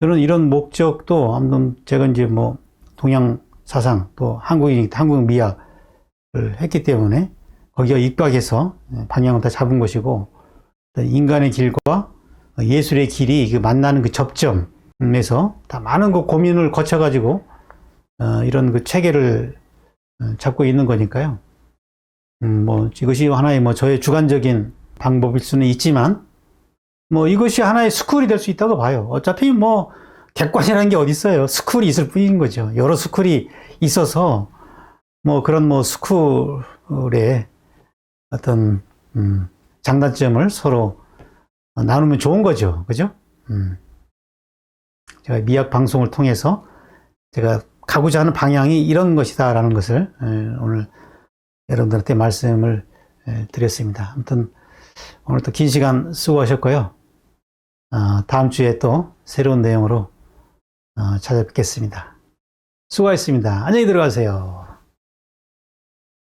저는 이런 목적도 아무튼 제가 이제 뭐 동양 사상 또 한국 미학을 했기 때문에 거기가 입각해서 방향을 다 잡은 것이고, 인간의 길과 예술의 길이 그 만나는 그 접점에서 다 많은 그 고민을 거쳐가지고 이런 그 체계를 잡고 있는 거니까요. 뭐 이것이 하나의 뭐 저의 주관적인 방법일 수는 있지만, 뭐 이것이 하나의 스쿨이 될 수 있다고 봐요. 어차피 뭐 객관이라는 게 어디 있어요. 스쿨이 있을 뿐인 거죠. 여러 스쿨이 있어서 뭐 그런 뭐 스쿨의 어떤 장단점을 서로 나누면 좋은 거죠. 그죠? 제가 미학 방송을 통해서 제가 가고자 하는 방향이 이런 것이다라는 것을 오늘 여러분들한테 말씀을 드렸습니다. 아무튼 오늘 또 긴 시간 수고하셨고요. 다음 주에 또 새로운 내용으로 찾아뵙겠습니다. 수고하셨습니다. 안녕히 들어가세요.